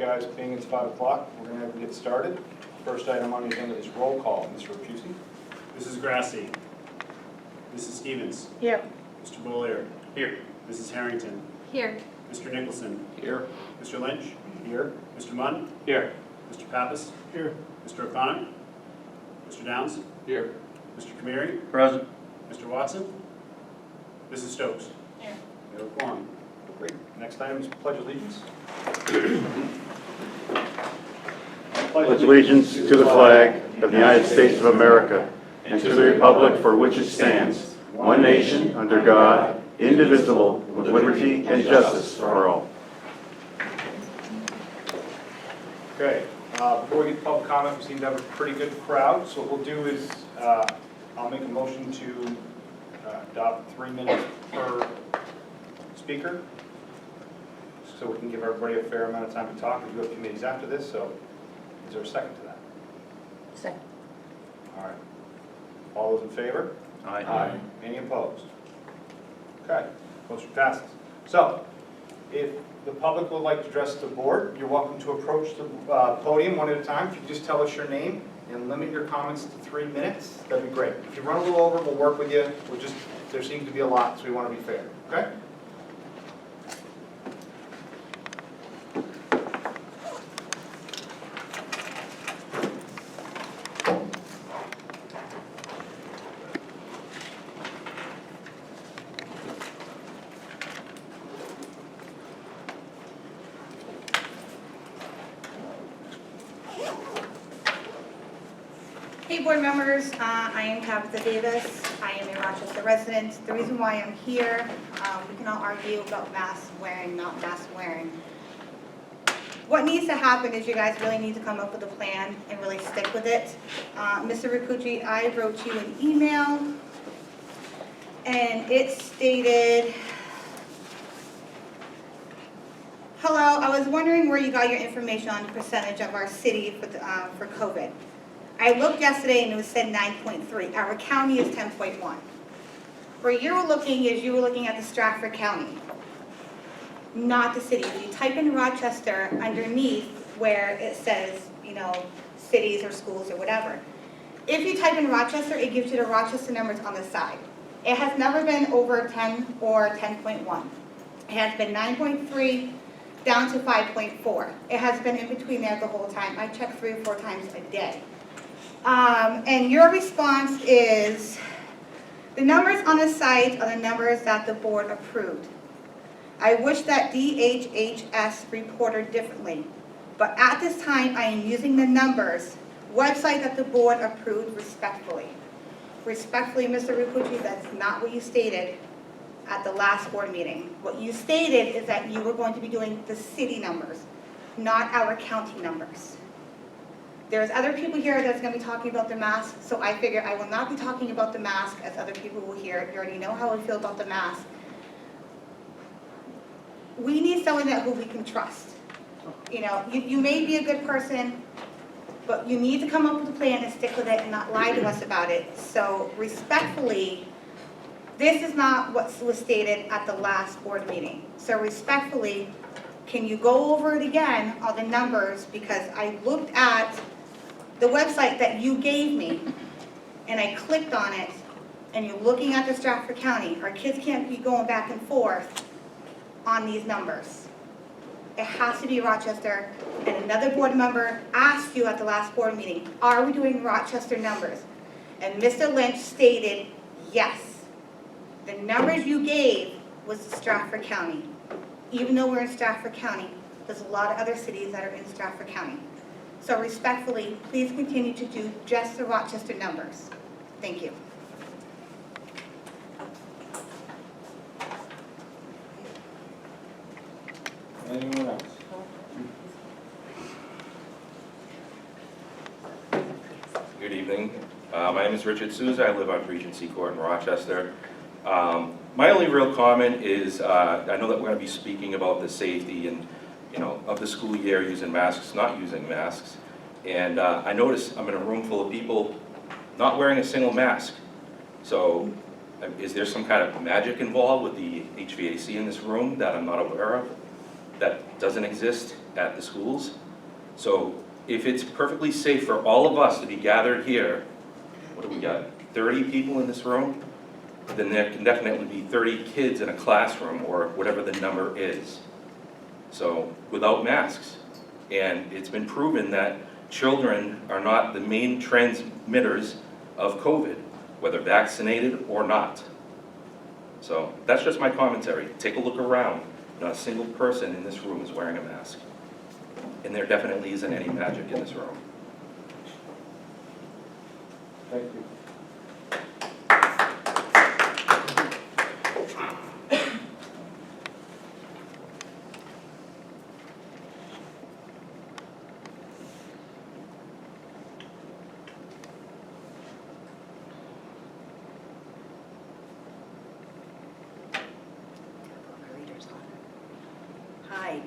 guys, being it's 5 o'clock, we're going to have to get started. First item on the agenda is roll call. Mr. Rapucci? Mrs. Grassi. Mrs. Stevens. Here. Mr. Bollier. Here. Mrs. Harrington. Here. Mr. Nicholson. Here. Mr. Lynch. Here. Mr. Munn. Here. Mr. Pappas. Here. Mr. O'Connor. Mr. Downs. Here. Mr. Kamiri. Present. Mr. Watson. Mrs. Stokes. Here. No quorum. Great. Next item is pledge allegiance. Pledge allegiance to the flag of the United States of America and to the republic for which it stands, one nation, under God, indivisible, with liberty and justice for all. Okay. Before we get to public comment, we seem to have a pretty good crowd. So what we'll do is I'll make a motion to adopt 3 minutes per speaker, so we can give everybody a fair amount of time to talk. We do have committees after this, so is there a second to that? Second. All right. All those in favor? Aye. Any opposed? Okay, motion passes. So, if the public would like to address the board, you're welcome to approach the podium one at a time. If you just tell us your name and limit your comments to 3 minutes, that'd be great. If you run a little over, we'll work with you. There seems to be a lot, so we want to be fair, okay? Hey board members, I am Tabitha Davis. I am a Rochester resident. The reason why I'm here, we can all argue about mask wearing, not mask wearing. What needs to happen is you guys really need to come up with a plan and really stick with it. Mr. Rapucci, I wrote you an email and it stated, hello, I was wondering where you got your information on the percentage of our city for COVID. I looked yesterday and it was said 9.3. Our county is 10.1. Where you were looking is you were looking at the Stratford County, not the city. If you type in Rochester underneath where it says, you know, cities or schools or whatever, if you type in Rochester, it gives you the Rochester numbers on the side. It has never been over 10 or 10.1. It has been 9.3 down to 5.4. It has been in between there the whole time. I check 3 or 4 times a day. And your response is, the numbers on the site are the numbers that the board approved. I wish that DHHS reported differently, but at this time I am using the numbers, website that the board approved respectfully. Respectfully, Mr. Rapucci, that's not what you stated at the last board meeting. What you stated is that you were going to be doing the city numbers, not our county numbers. There's other people here that's going to be talking about the mask, so I figure I will not be talking about the mask as other people will hear. You already know how I feel about the mask. We need someone who we can trust. You know, you may be a good person, but you need to come up with a plan and stick with it and not lie to us about it. So respectfully, this is not what was stated at the last board meeting. So respectfully, can you go over it again, all the numbers, because I looked at the website that you gave me, and I clicked on it, and you're looking at the Stratford County. Our kids can't be going back and forth on these numbers. It has to be Rochester, and another board member asked you at the last board meeting, are we doing Rochester numbers? And Mr. Lynch stated, yes. The numbers you gave was the Stratford County. Even though we're in Stratford County, there's a lot of other cities that are in Stratford County. So respectfully, please continue to do just the Rochester numbers. Thank you. Anyone else? Good evening. My name is Richard Souza. I live on Regency Court in Rochester. My only real comment is I know that we're going to be speaking about the safety and of the school year using masks, not using masks. And I notice I'm in a room full of people not wearing a single mask. So is there some kind of magic involved with the HVAC in this room that I'm not aware of, that doesn't exist at the schools. So if it's perfectly safe for all of us to be gathered here, what do we got, 30 people in this room? Then there can definitely be 30 kids in a classroom or whatever the number is. So without masks. And it's been proven that children are not the main transmitters of COVID, whether vaccinated or not. So that's just my commentary. Take a look around. Not a single person in this room is wearing a mask. And there definitely isn't any magic in this room. Thank you. Hi,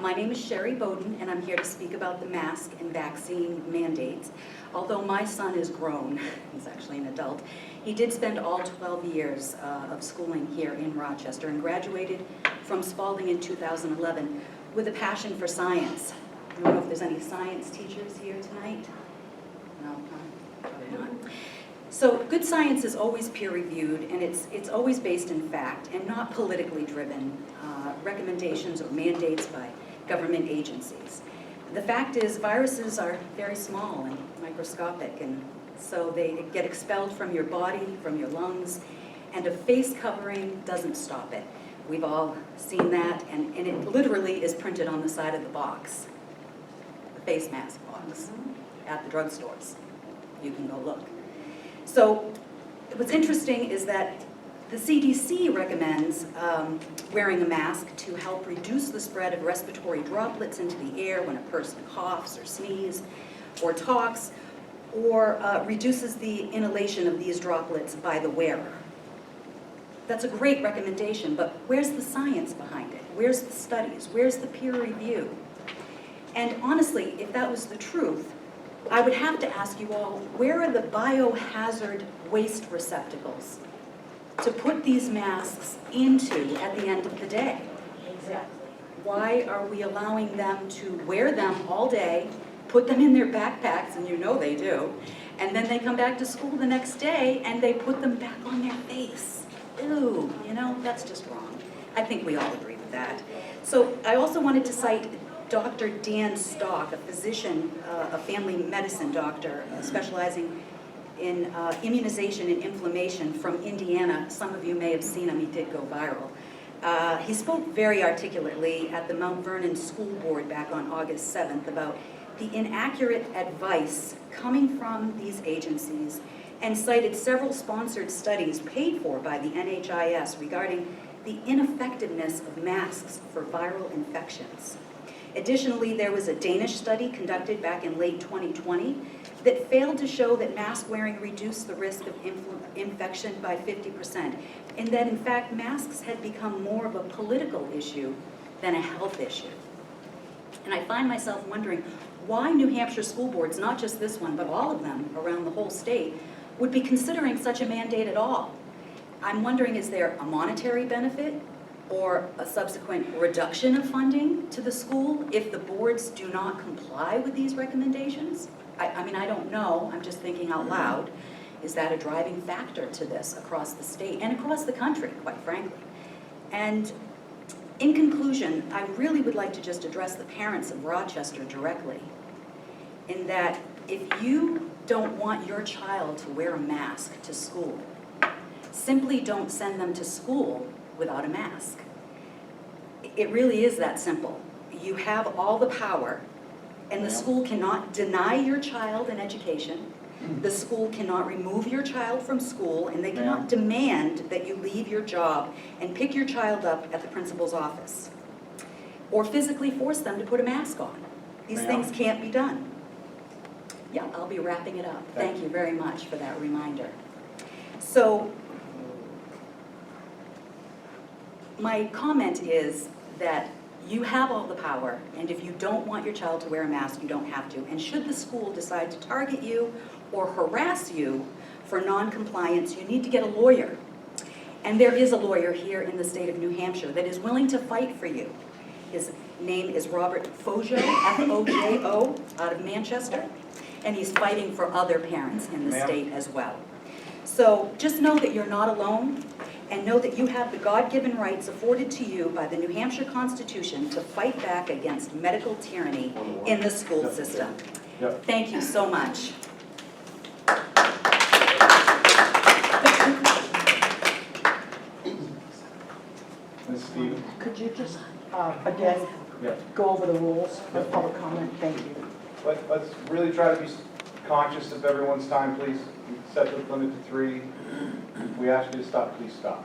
my name is Sherry Bowden, and I'm here to speak about the mask and vaccine mandates. Although my son is grown, he's actually an adult, he did spend all 12 years of schooling here in Rochester and graduated from Spalding in 2011 with a passion for science. I don't know if there's any science teachers here tonight? No, probably not. So good science is always peer-reviewed, and it's always based in fact and not politically driven recommendations or mandates by government agencies. The fact is viruses are very small and microscopic, and so they get expelled from your body, from your lungs, and a face covering doesn't stop it. We've all seen that, and it literally is printed on the side of the box, the face mask box, at the drugstores. You can go look. So what's interesting is that the CDC recommends wearing a mask to help reduce the spread of respiratory droplets into the air when a person coughs or sneezes or talks, or reduces the inhalation of these droplets by the wearer. That's a great recommendation, but where's the science behind it? Where's the studies? Where's the peer review? And honestly, if that was the truth, I would have to ask you all, where are the biohazard waste receptacles to put these masks into at the end of the day? Exactly. Why are we allowing them to wear them all day, put them in their backpacks, and you know they do, and then they come back to school the next day and they put them back on their face? Ew, you know, that's just wrong. I think we all agree with that. So I also wanted to cite Dr. Dan Stock, a physician, a family medicine doctor specializing in immunization and inflammation from Indiana. Some of you may have seen him, he did go viral. He spoke very articulately at the Mount Vernon School Board back on August 7th about the inaccurate advice coming from these agencies, and cited several sponsored studies paid for by the NHIS regarding the ineffectiveness of masks for viral infections. Additionally, there was a Danish study conducted back in late 2020 that failed to show that mask wearing reduced the risk of infection by 50%, and that in fact masks had become more of a political issue than a health issue. And I find myself wondering why New Hampshire school boards, not just this one, but all of them around the whole state, would be considering such a mandate at all. I'm wondering, is there a monetary benefit or a subsequent reduction of funding to the school if the boards do not comply with these recommendations? I mean, I don't know, I'm just thinking out loud. Is that a driving factor to this across the state and across the country, quite frankly? And in conclusion, I really would like to just address the parents of Rochester directly, in that if you don't want your child to wear a mask to school, simply don't send them to school without a mask. It really is that simple. You have all the power, and the school cannot deny your child an education. The school cannot remove your child from school, and they cannot demand that you leave your job and pick your child up at the principal's office, or physically force them to put a mask on. These things can't be done. Yeah, I'll be wrapping it up. Thank you very much for that reminder. So, my comment is that you have all the power, and if you don't want your child to wear a mask, you don't have to. And should the school decide to target you or harass you for non-compliance, you need to get a lawyer. And there is a lawyer here in the state of New Hampshire that is willing to fight for you. Name is Robert Fojo, F-O-J-O, out of Manchester, and he's fighting for other parents in the Ma'am? state as well. So just know that you're not alone, and know that you have the God-given rights afforded to you by the New Hampshire Constitution to fight back against medical tyranny in the school system. Yep. Thank you so much. Ms. Stevens? Could you just, again, Yeah. go over the rules for public comment? Thank you. Let's really try to be conscious of everyone's time, please. We set the limit to 3. If we ask you to stop, please stop.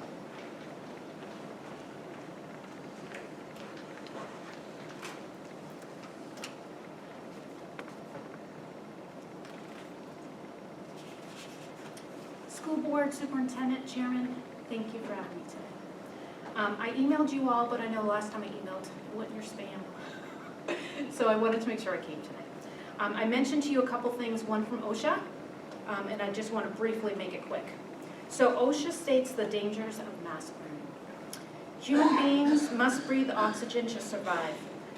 School Board Superintendent, Chairman, thank you for having me today. I emailed you all, but I know last time I emailed, it went in your spam. So I wanted to make sure I came today. I mentioned to you a couple things, one from OSHA, and I just want to briefly make it quick. So OSHA states the dangers of mask wearing. Human beings must breathe oxygen to survive.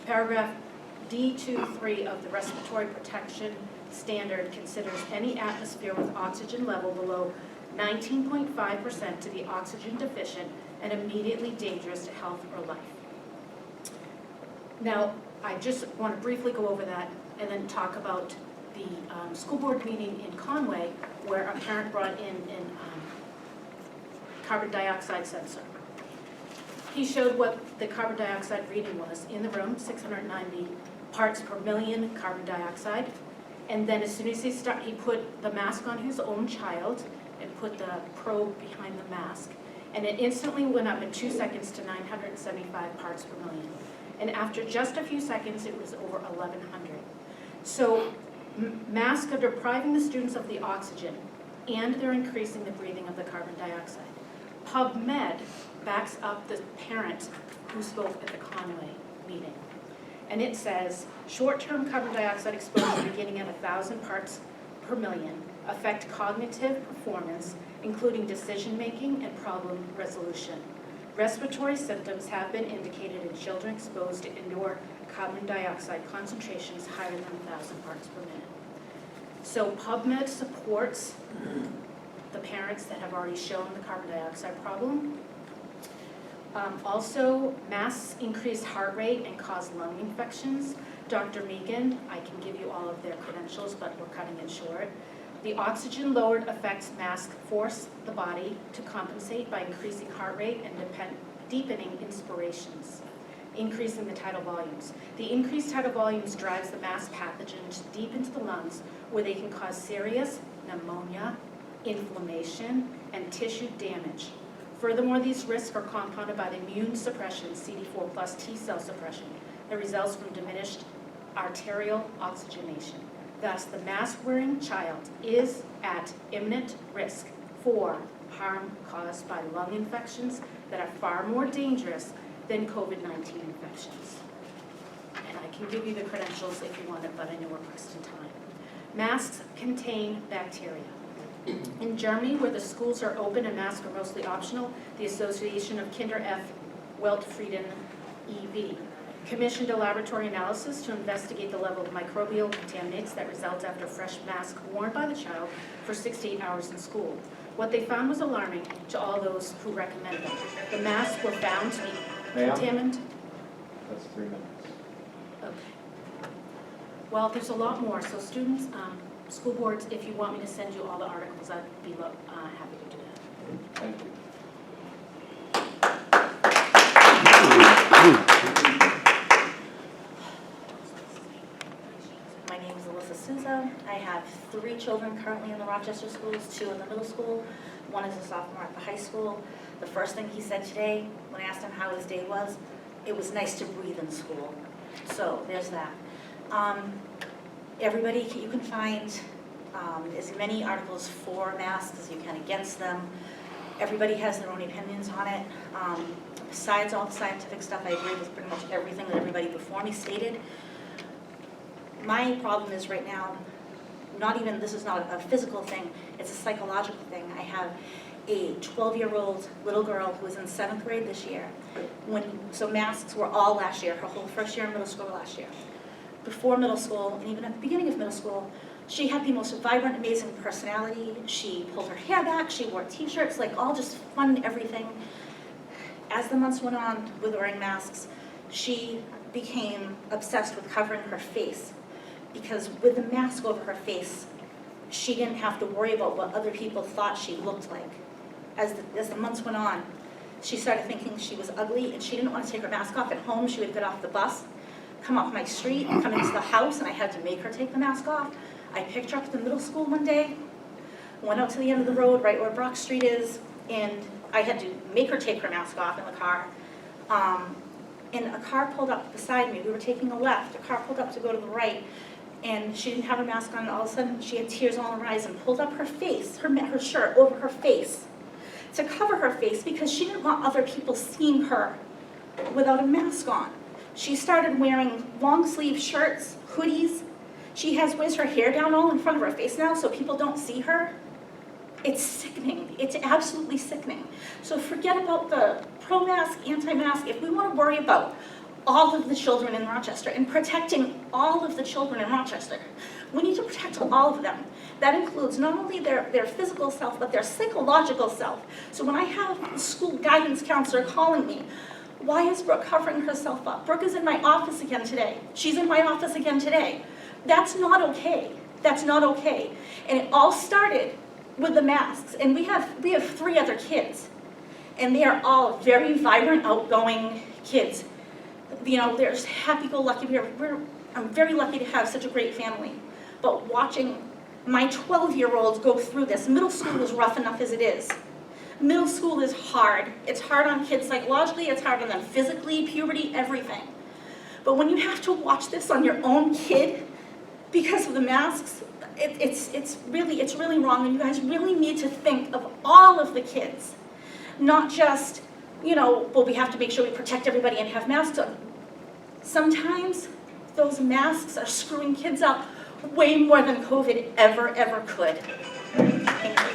Paragraph D23 of the Respiratory Protection Standard considers any atmosphere with oxygen level below 19.5% to be oxygen deficient and immediately dangerous to health or life. Now, I just want to briefly go over that and then talk about the school board meeting in Conway where a parent brought in an carbon dioxide sensor. He showed what the carbon dioxide reading was in the room, 690 parts per million carbon dioxide. And then as soon as he put the mask on his own child and put the probe behind the mask, and it instantly went up in 2 seconds to 975 parts per million. And after just a few seconds, it was over 1,100. So masks are depriving the students of the oxygen, and they're increasing the breathing of the carbon dioxide. PubMed backs up the parent who spoke at the Conway meeting. And it says, short-term carbon dioxide exposure beginning at 1,000 parts per million affect cognitive performance, including decision-making and problem resolution. Respiratory symptoms have been indicated in children exposed to indoor carbon dioxide concentrations higher than 1,000 parts per minute. So PubMed supports the parents that have already shown the carbon dioxide problem. Also, masks increase heart rate and cause lung infections. Dr. Megan, I can give you all of their credentials, but we're cutting it short. The oxygen lowered affects masks force the body to compensate by increasing heart rate and deepening inspirations, increasing the tidal volumes. The increased tidal volumes drives the mask pathogens deep into the lungs where they can cause serious pneumonia, inflammation, and tissue damage. Furthermore, these risks are compounded by the immune suppression, CD4 plus T cell suppression, that results from diminished arterial oxygenation. Thus, the mask-wearing child is at imminent risk for harm caused by lung infections that are far more dangerous than COVID-19 infections. And I can give you the credentials if you want it, but I know we're pressed in time. Masks contain bacteria. In Germany, where the schools are open and masks are mostly optional, the Association of Kinder F. Weltfrieden e.V. commissioned a laboratory analysis to investigate the level of microbial contaminants that results after fresh mask worn by the child for 6 to 8 hours in school. What they found was alarming to all those who recommend them. The masks were found to be contaminated. That's 3 minutes. Okay. Well, there's a lot more, so students, school boards, if you want me to send you all the articles, I'd be happy to do that. Thank you. My name is Alyssa Souza. I have 3 children currently in the Rochester schools, 2 in the middle school. One is a sophomore at the high school. The first thing he said today, when I asked him how his day was, it was nice to breathe in school. So there's that. Everybody, you can find as many articles for masks as you can against them. Everybody has their own opinions on it. Besides all the scientific stuff, I agree with pretty much everything that everybody before me stated. My problem is right now, this is not a physical thing, it's a psychological thing. I have a 12-year-old little girl who was in 7th grade this year. So masks were all last year, her whole first year in middle school last year. Before middle school, and even at the beginning of middle school, she had the most vibrant, amazing personality. She pulled her hair back, she wore t-shirts, like all just fun everything. As the months went on with wearing masks, she became obsessed with covering her face, because with the mask over her face, she didn't have to worry about what other people thought she looked like. As the months went on, she started thinking she was ugly, and she didn't want to take her mask off at home. She would get off the bus, come off my street, and come into the house, and I had to make her take the mask off. I picked her up at the middle school one day, went out to the end of the road, right where Brock Street is, and I had to make her take her mask off in the car. And a car pulled up beside me. We were taking a left. A car pulled up to go to the right, and she didn't have her mask on, and all of a sudden she had tears all in her eyes and pulled up her face, her shirt over her face to cover her face, because she didn't want other people seeing her without a mask on. She started wearing long sleeve shirts, hoodies. She wears her hair down all in front of her face now so people don't see her. It's sickening. It's absolutely sickening. So forget about the pro-mask, anti-mask. If we want to worry about all of the children in Rochester and protecting all of the children in Rochester, we need to protect all of them. That includes not only their physical self, but their psychological self. So when I have the school guidance counselor calling me, why is Brooke covering herself up? Brooke is in my office again today. She's in my office again today. That's not okay. That's not okay. And it all started with the masks. And we have 3 other kids. And they are all very vibrant, outgoing kids. You know, there's happy-go-lucky. I'm very lucky to have such a great family. But watching my 12-year-old go through this, middle school is rough enough as it is. Middle school is hard. It's hard on kids psychologically, it's hard on them physically, puberty, everything. But when you have to watch this on your own kid because of the masks, it's really wrong, and you guys really need to think of all of the kids. Not just, well, we have to make sure we protect everybody and have masks on. Sometimes those masks are screwing kids up way more than COVID ever could. Thank you.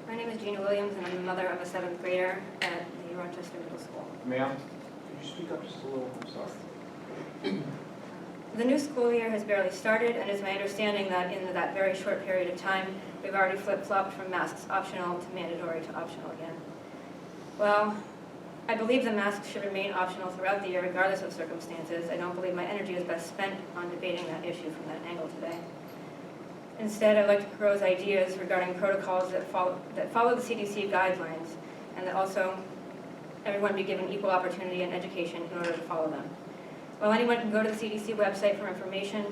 My name is Gina Williams, and I'm the mother of a 7th grader at the Rochester Middle School. Ma'am, could you speak up just a little? I'm sorry. The new school year has barely started, and it's my understanding that in that very short period of time, we've already flip-flopped from masks optional to mandatory to optional again. Well, I believe the masks should remain optional throughout the year, regardless of circumstances. I don't believe my energy is best spent on debating that issue from that angle today. Instead, I'd like to propose ideas regarding protocols that follow the Cdc Guidelines, and that also everyone be given equal opportunity and education in order to follow them. While anyone can go to the CDC website for information,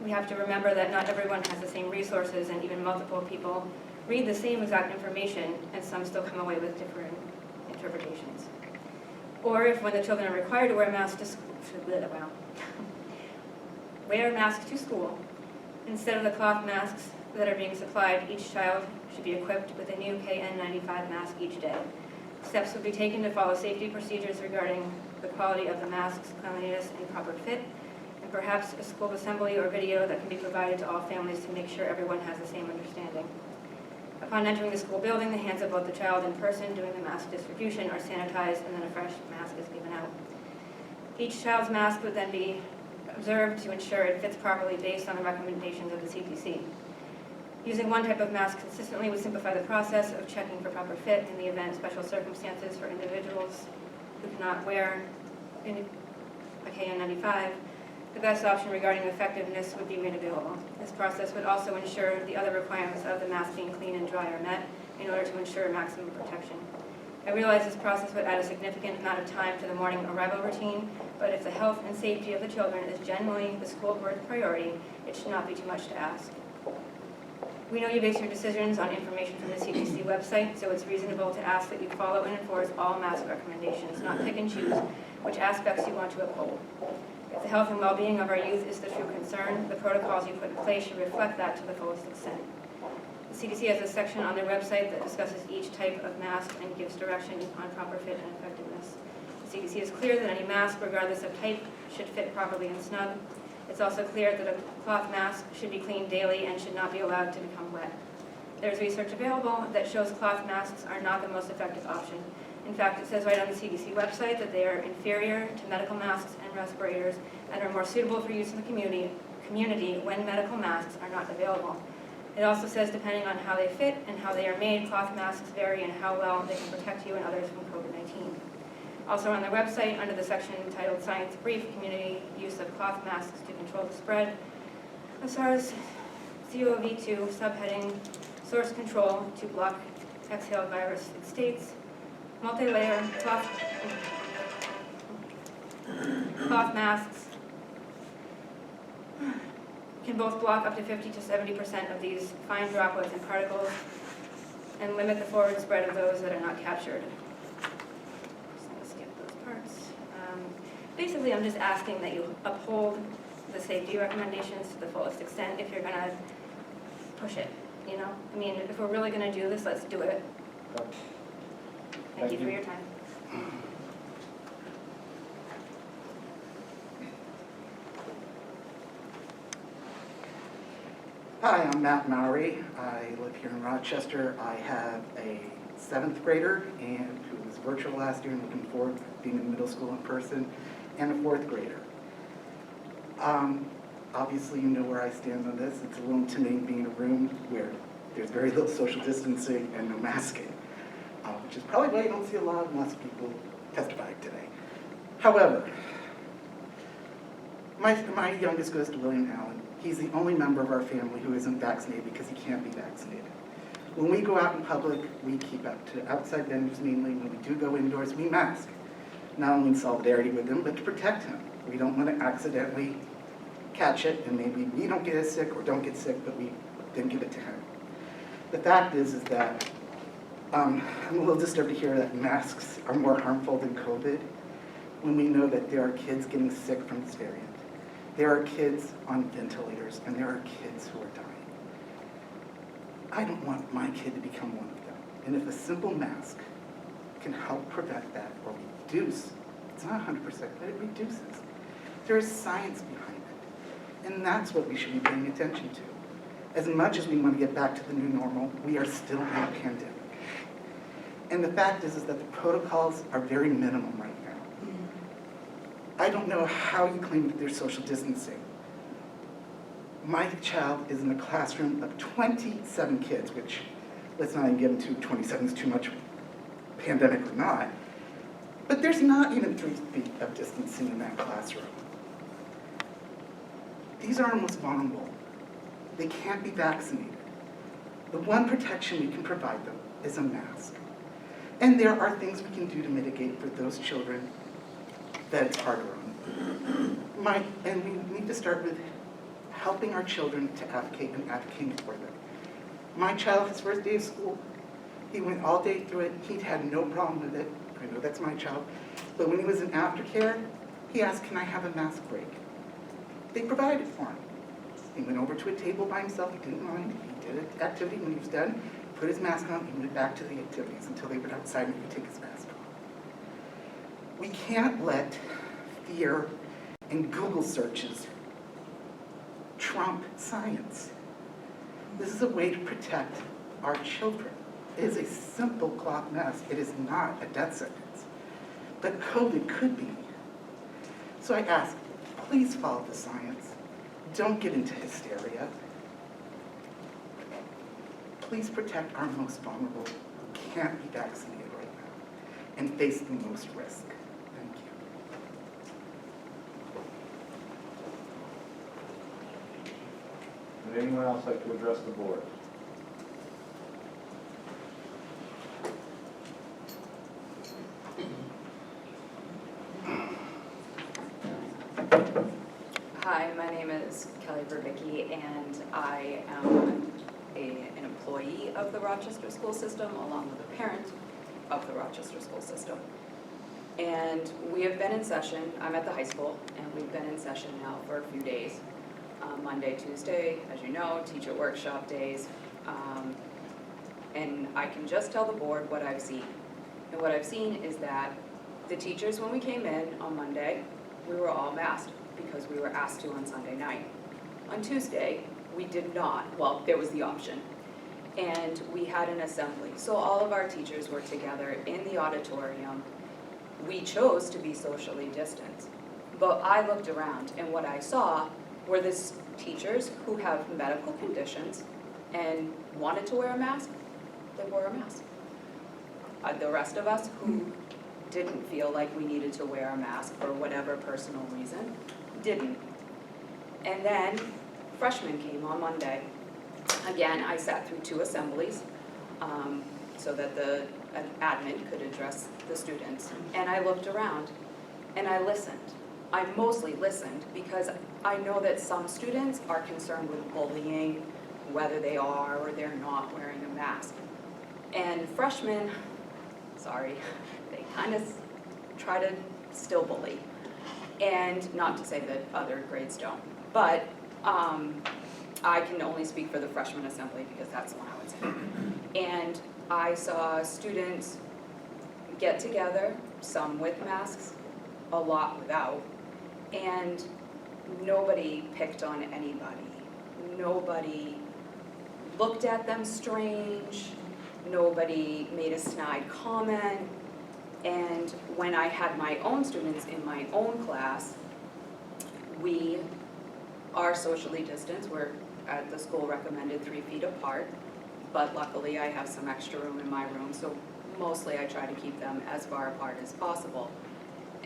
we have to remember that not everyone has the same resources, and even multiple people read the same exact information, and some still come away with different interpretations. Or if when the children are required to wear masks to school, wear masks to school, instead of the cloth masks that are being supplied, each child should be equipped with a new KN95 mask each day. Steps would be taken to follow safety procedures regarding the quality of the masks, cleanliness, and proper fit, and perhaps a school assembly or video that can be provided to all families to make sure everyone has the same understanding. Upon entering the school building, the hands of both the child and person doing the mask distribution are sanitized, and then a fresh mask is given out. Each child's mask would then be observed to ensure it fits properly based on the recommendations of the CDC. Using one type of mask consistently would simplify the process of checking for proper fit in the event special circumstances for individuals who cannot wear a KN95. The best option regarding effectiveness would be made available. This process would also ensure the other requirements of the mask being clean and dry are met in order to ensure maximum protection. I realize this process would add a significant amount of time to the morning arrival routine, but if the health and safety of the children is genuinely the school board's priority, it should not be too much to ask. We know you base your decisions on information from the CDC website, so it's reasonable to ask that you follow and enforce all mask recommendations, not pick and choose which aspects you want to uphold. If the health and well-being of our youth is the true concern, the protocols you put in place should reflect that to the fullest extent. The CDC has a section on their website that discusses each type of mask and gives direction on proper fit and effectiveness. The CDC is clear that any mask, regardless of type, should fit properly and snug. It's also clear that a cloth mask should be cleaned daily and should not be allowed to become wet. There's research available that shows cloth masks are not the most effective option. In fact, it says right on the CDC website that they are inferior to medical masks and respirators and are more suitable for use in the community when medical masks are not available. It also says depending on how they fit and how they are made, cloth masks vary in how well they can protect you and others from COVID-19. Also on their website, under the section entitled Science Brief, community use of cloth masks to control the spread of SARS-CoV-2, subheading source control to block exhaled virus, it states, multi-layer cloth masks can both block up to 50 to 70% of these fine droplets and particles and limit the forward spread of those that are not captured. Just going to skip those parts. Basically, I'm just asking that you uphold the safety recommendations to the fullest extent if you're going to push it, you know? I mean, if we're really going to do this, let's do it. Thank you for your time. Hi, I'm Matt Mowry. I live here in Rochester. I have a 7th grader and who was virtual last year and looking forward to being in middle school in person, and a 4th grader. Obviously, you know where I stand on this. It's a little intimidating being in a room where there's very little social distancing and no masking, which is probably why you don't see a lot of masked people testifying today. However, my youngest goes to William Allen. He's the only member of our family who isn't vaccinated because he can't be vaccinated. When we go out in public, we keep up to outside vendors mainly. When we do go indoors, we mask. Not only in solidarity with him, but to protect him. We don't want to accidentally catch it, and maybe we don't get as sick or don't get sick, but we didn't give it to him. The fact is that I'm a little disturbed to hear that masks are more harmful than COVID when we know that there are kids getting sick from this variant. There are kids on ventilators, and there are kids who are dying. I don't want my kid to become one of them. And if a simple mask can help prevent that or reduce, it's not 100%, but it reduces. There is science behind it. And that's what we should be paying attention to. As much as we want to get back to the new normal, we are still in a pandemic. And the fact is that the protocols are very minimum right now. I don't know how you claim that there's social distancing. My child is in a classroom of 27 kids, which, let's not even get into 27 is too much, pandemic or not, but there's not even 3 feet of distancing in that classroom. These are our most vulnerable. They can't be vaccinated. The one protection we can provide them is a mask. And there are things we can do to mitigate for those children that it's harder on. And we need to start with helping our children to advocate and advocating for them. My child, his first day of school, he went all day through it. He'd had no problem with it. I know that's my child. But when he was in aftercare, he asked, can I have a mask break? They provided for him. He went over to a table by himself. He didn't mind. He did an activity. When he was done, put his mask on, and went back to the activities until they went outside and he could take his mask off. We can't let fear and Google searches trump science. This is a way to protect our children. It is a simple cloth mask. It is not a death sentence. But COVID could be. So I ask, please follow the science. Don't get into hysteria. Please protect our most vulnerable who can't be vaccinated right now and face the most risk. Thank you. Would anyone else like to address the board? Hi, my name is Kelly Verbicki, and I am an employee of the Rochester school system, along with a parent of the Rochester school system. And we have been in session. I'm at the high school, and we've been in session now for a few days. Monday, Tuesday, as you know, teacher workshop days. And I can just tell the board what I've seen. And what I've seen is that the teachers, when we came in on Monday, we were all masked because we were asked to on Sunday night. On Tuesday, we did not. Well, there was the option. And we had an assembly. So all of our teachers were together in the auditorium. We chose to be socially distanced. But I looked around and what I saw were the teachers who have medical conditions and wanted to wear a mask, they wore a mask. The rest of us who didn't feel like we needed to wear a mask for whatever personal reason, didn't. And then freshmen came on Monday. Again, I sat through 2 assemblies so that the admin could address the students. And I looked around and I listened. I mostly listened because I know that some students are concerned with bullying, whether they are or they're not wearing a mask. And freshmen, sorry, they kind of try to still bully. And not to say that other grades don't, but I can only speak for the freshman assembly because that's the one I was in. And I saw students get together, some with masks, a lot without, and nobody picked on anybody. Nobody looked at them strange. Nobody made a snide comment. And when I had my own students in my own class, we are socially distanced. We're at the school recommended 3 feet apart, but luckily I have some extra room in my room, so mostly I try to keep them as far apart as possible.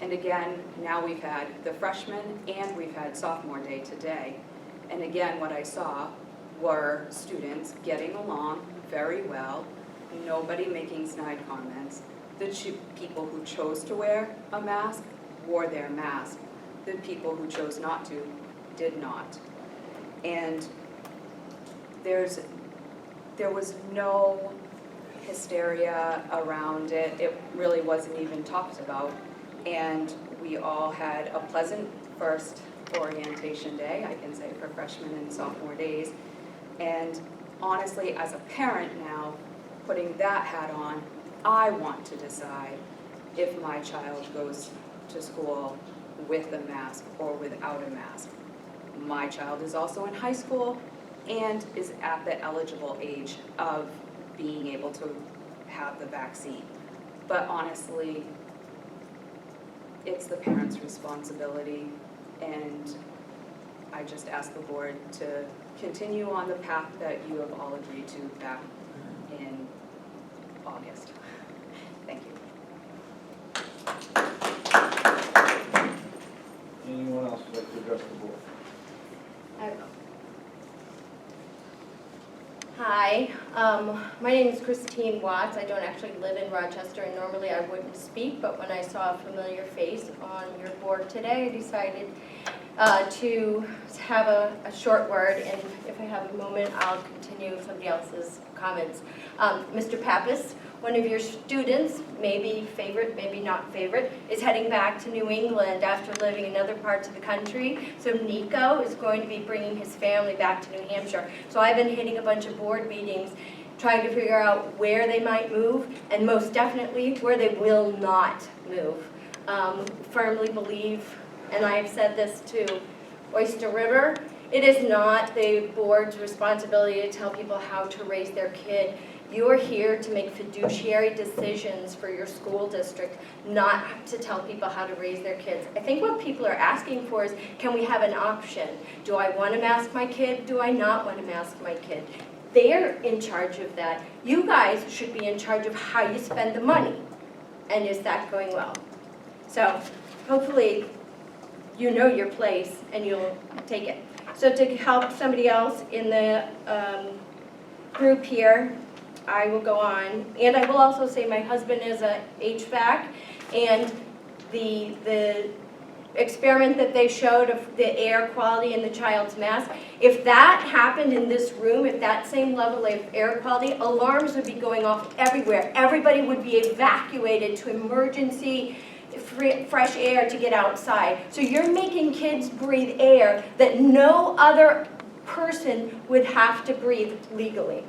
And again, now we've had the freshmen and we've had sophomore day today. And again, what I saw were students getting along very well, nobody making snide comments. The people who chose to wear a mask wore their mask. The people who chose not to did not. And there was no hysteria around it. It really wasn't even talked about. And we all had a pleasant first orientation day, I can say, for freshman and sophomore days. And honestly, as a parent now, putting that hat on, I want to decide if my child goes to school with a mask or without a mask. My child is also in high school and is at the eligible age of being able to have the vaccine. But honestly, it's the parent's responsibility, and I just ask the board to continue on the path that you have all agreed to back in August. Thank you. Anyone else would like to address the board? Hi, my name is Christine Watts. I don't actually live in Rochester, and normally I wouldn't speak, but when I saw a familiar face on your board today, I decided to have a short word, and if I have a moment, I'll continue somebody else's comments. Mr. Pappas, one of your students, maybe favorite, maybe not favorite, is heading back to New England after living in other parts of the country. So Nico is going to be bringing his family back to New Hampshire. So I've been hitting a bunch of board meetings trying to figure out where they might move, and most definitely where they will not move. Firmly believe, and I have said this to Oyster River, it is not the board's responsibility to tell people how to raise their kid. You're here to make fiduciary decisions for your school district, not to tell people how to raise their kids. I think what people are asking for is, can we have an option? Do I want to mask my kid? Do I not want to mask my kid? They're in charge of that. You guys should be in charge of how you spend the money. And is that going well? So hopefully you know your place and you'll take it. So to help somebody else in the group here, I will go on, and I will also say my husband is a HVAC, and the experiment that they showed of the air quality in the child's mask, if that happened in this room, if that same level of air quality, alarms would be going off everywhere. Everybody would be evacuated to emergency fresh air to get outside. So you're making kids breathe air that no other person would have to breathe legally.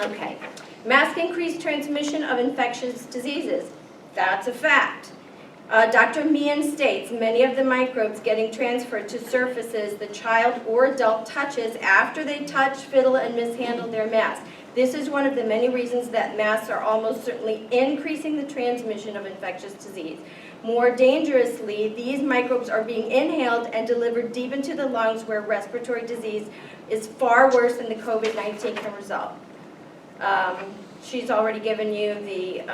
Okay. Mask increase transmission of infectious diseases. That's a fact. Dr. Meehan states many of the microbes getting transferred to surfaces the child or adult touches after they touch, fiddle, and mishandle their mask. This is one of the many reasons that masks are almost certainly increasing the transmission of infectious disease. More dangerously, these microbes are being inhaled and delivered deep into the lungs where respiratory disease is far worse than the COVID-19 can result. She's already given you the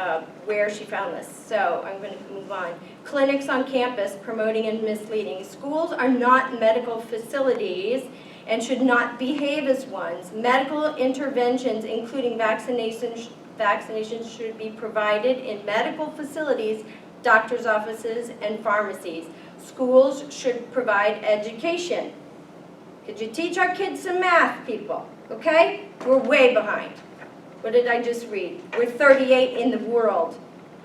where she found this, so I'm going to move on. Clinics on campus promoting and misleading. Schools are not medical facilities and should not behave as ones. Medical interventions, including vaccinations should be provided in medical facilities, doctors' offices, and pharmacies. Schools should provide education. Could you teach our kids some math, people? Okay? We're way behind. What did I just read? We're 38 in the world.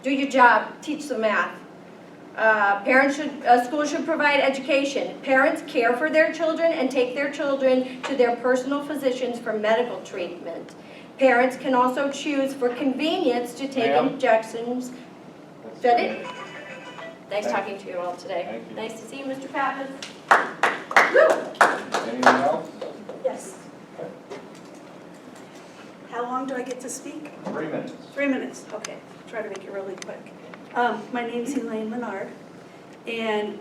Do your job, teach some math. Schools should provide education. Parents care for their children and take their children to their personal physicians for medical treatment. Parents can also choose for convenience to take injections. Is that it? Nice talking to you all today. Nice to see you, Mr. Pappas. Anyone else? Yes. How long do I get to speak? 3 minutes. 3 minutes, okay. Try to make it really quick. My name's Elaine Menard, and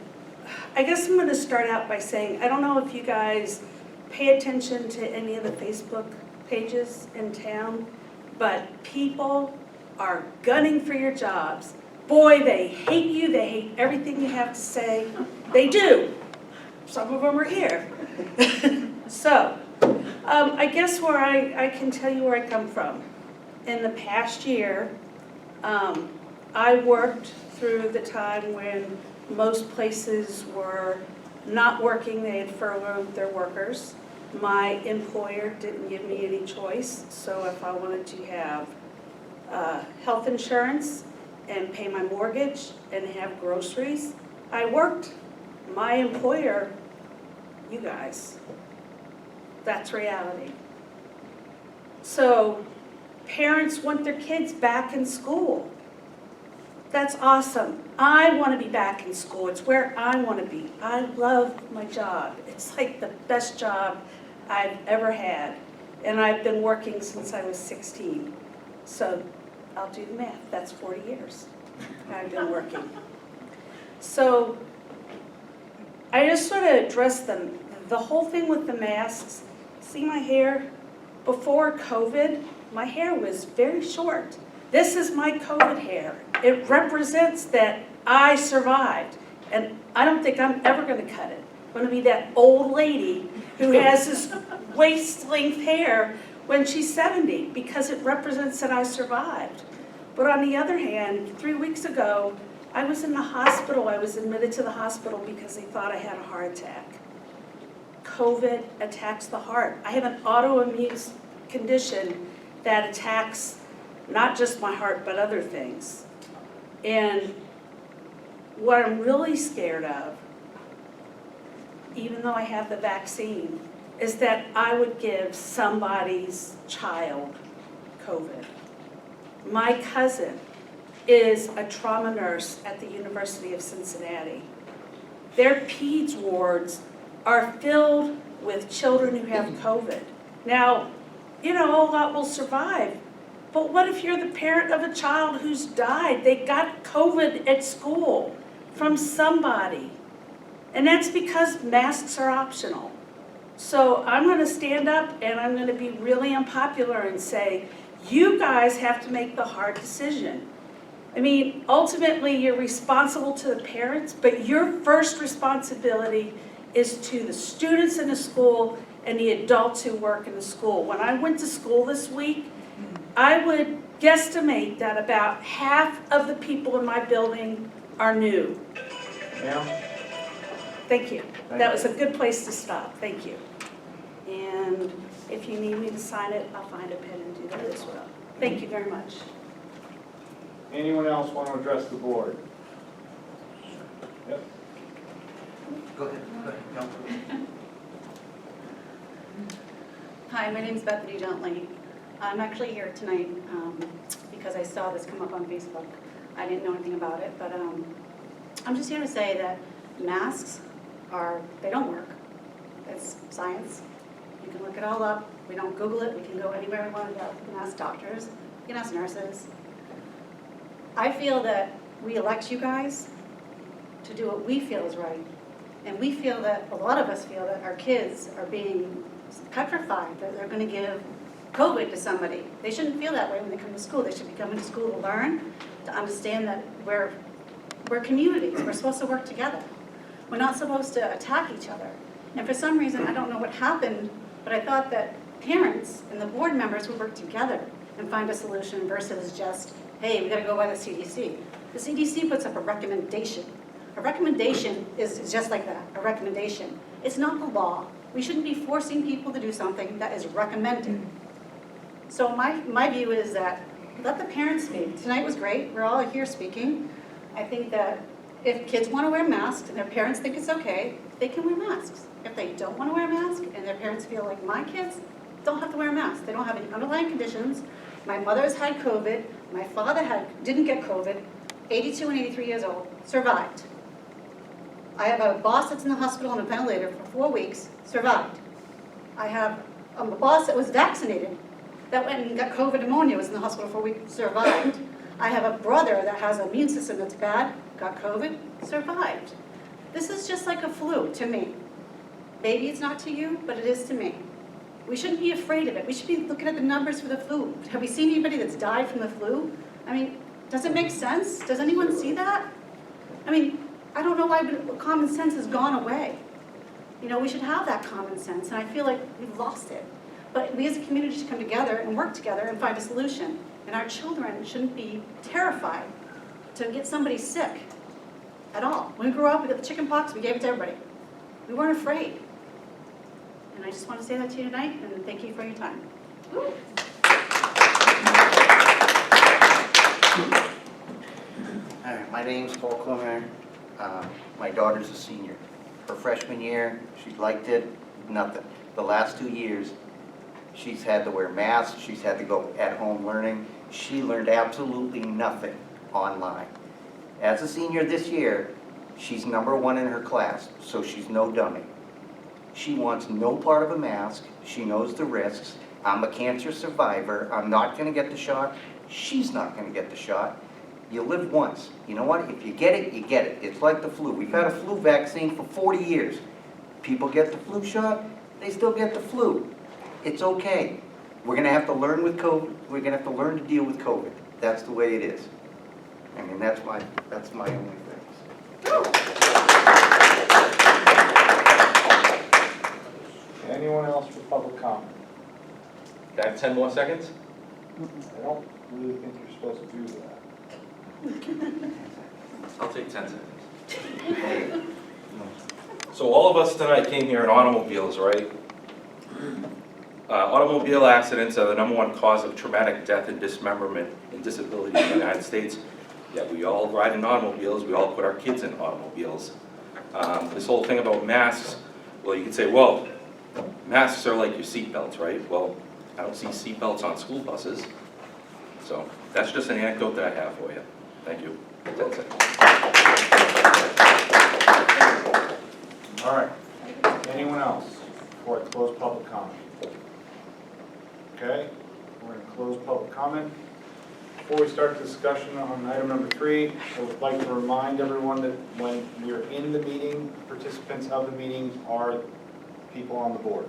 I guess I'm going to start out by saying, I don't know if you guys pay attention to any of the Facebook pages in town, but people are gunning for your jobs. Boy, they hate you, they hate everything you have to say. They do. Some of them are here. So, I guess where I can tell you where I come from. In the past year, I worked through the time when most places were not working, they had furloughed their workers. My employer didn't give me any choice, so if I wanted to have health insurance and pay my mortgage and have groceries, I worked. My employer, you guys, that's reality. So parents want their kids back in school. That's awesome. I want to be back in school. It's where I want to be. I love my job. It's like the best job I've ever had. And I've been working since I was 16. So I'll do the math. That's 40 years I've been working. So I just sort of addressed them. The whole thing with the masks, see my hair? Before COVID, my hair was very short. This is my COVID hair. It represents that I survived. And I don't think I'm ever going to cut it. I'm going to be that old lady who has this waist-length hair when she's 70 because it represents that I survived. But on the other hand, 3 weeks ago, I was in the hospital. I was admitted to the hospital because they thought I had a heart attack. COVID attacks the heart. I have an autoimmune condition that attacks not just my heart, but other things. And what I'm really scared of, even though I have the vaccine, is that I would give somebody's child COVID. My cousin is a trauma nurse at the University of Cincinnati. Their peds wards are filled with children who have COVID. Now, you know, a lot will survive, but what if you're the parent of a child who's died? They got COVID at school from somebody. And that's because masks are optional. So I'm going to stand up and I'm going to be really unpopular and say, you guys have to make the hard decision. I mean, ultimately you're responsible to the parents, but your first responsibility is to the students in the school and the adults who work in the school. When I went to school this week, I would guesstimate that about half of the people in my building are new. Ma'am? Thank you. That was a good place to stop. Thank you. And if you need me to sign it, I'll find a pen and do that as well. Thank you very much. Anyone else want to address the board? Yep. Go ahead. Hi, my name is Bethany Gentley. I'm actually here tonight because I saw this come up on Facebook. I didn't know anything about it, but I'm just here to say that masks they don't work. It's science. You can look it all up. We don't Google it. We can go anywhere we want to go. We can ask doctors. We can ask nurses. I feel that we elect you guys to do what we feel is right. And we feel that, a lot of us feel that our kids are being petrified, that they're going to give COVID to somebody. They shouldn't feel that way when they come to school. They should be coming to school to learn, to understand that we're communities. We're supposed to work together. We're not supposed to attack each other. And for some reason, I don't know what happened, but I thought that parents and the board members would work together and find a solution versus just, hey, we got to go by the CDC. The CDC puts up a recommendation. A recommendation is just like that, a recommendation. It's not the law. We shouldn't be forcing people to do something that is recommended. So my view is that let the parents speak. Tonight was great. We're all here speaking. I think that if kids want to wear masks and their parents think it's okay, they can wear masks. If they don't want to wear a mask and their parents feel like my kids don't have to wear a mask, they don't have any underlying conditions. My mother's had COVID. My father didn't get COVID. 82 and 83 years old, survived. I have a boss that's in the hospital on a ventilator for 4 weeks, survived. I have a boss that was vaccinated, that went and got COVID pneumonia, was in the hospital for a week, survived. I have a brother that has an immune system that's bad, got COVID, survived. This is just like a flu to me. Maybe it's not to you, but it is to me. We shouldn't be afraid of it. We should be looking at the numbers for the flu. Have we seen anybody that's died from the flu? I mean, does it make sense? Does anyone see that? I mean, I don't know why common sense has gone away. You know, we should have that common sense, and I feel like we've lost it. But we as a community should come together and work together and find a solution. And our children shouldn't be terrified to get somebody sick at all. When we grew up, we got the chicken pox, we gave it to everybody. We weren't afraid. And I just want to say that to you tonight, and thank you for your time. Hi, my name's Paul Clemmer. My daughter's a senior. Her freshman year, she liked it, nothing. The last 2 years, she's had to wear masks, she's had to go at home learning. She learned absolutely nothing online. As a senior this year, she's #1 in her class, so she's no dummy. She wants no part of a mask. She knows the risks. I'm a cancer survivor. I'm not going to get the shot. She's not going to get the shot. You live once. You know what? If you get it, you get it. It's like the flu. We've had a flu vaccine for 40 years. People get the flu shot, they still get the flu. It's okay. We're going to have to learn with COVID. We're going to have to learn to deal with COVID. That's the way it is. I mean, that's my only thing. Anyone else for public comment? Can I have 10 more seconds? I don't really think you're supposed to do that. I'll take 10 seconds. So all of us tonight came here in automobiles, right? Automobile accidents are the #1 cause of traumatic death and dismemberment and disability in the United States. Yet we all ride in automobiles, we all put our kids in automobiles. This whole thing about masks, well, you could say, well, masks are like your seatbelts, right? Well, I don't see seatbelts on school buses. So that's just an anecdote that I have for you. Thank you. 10 seconds. All right. Anyone else before I close public comment? Okay, we're going to close public comment. Before we start the discussion on item number 3, I would like to remind everyone that when we're in the meeting, participants of the meeting are people on the board.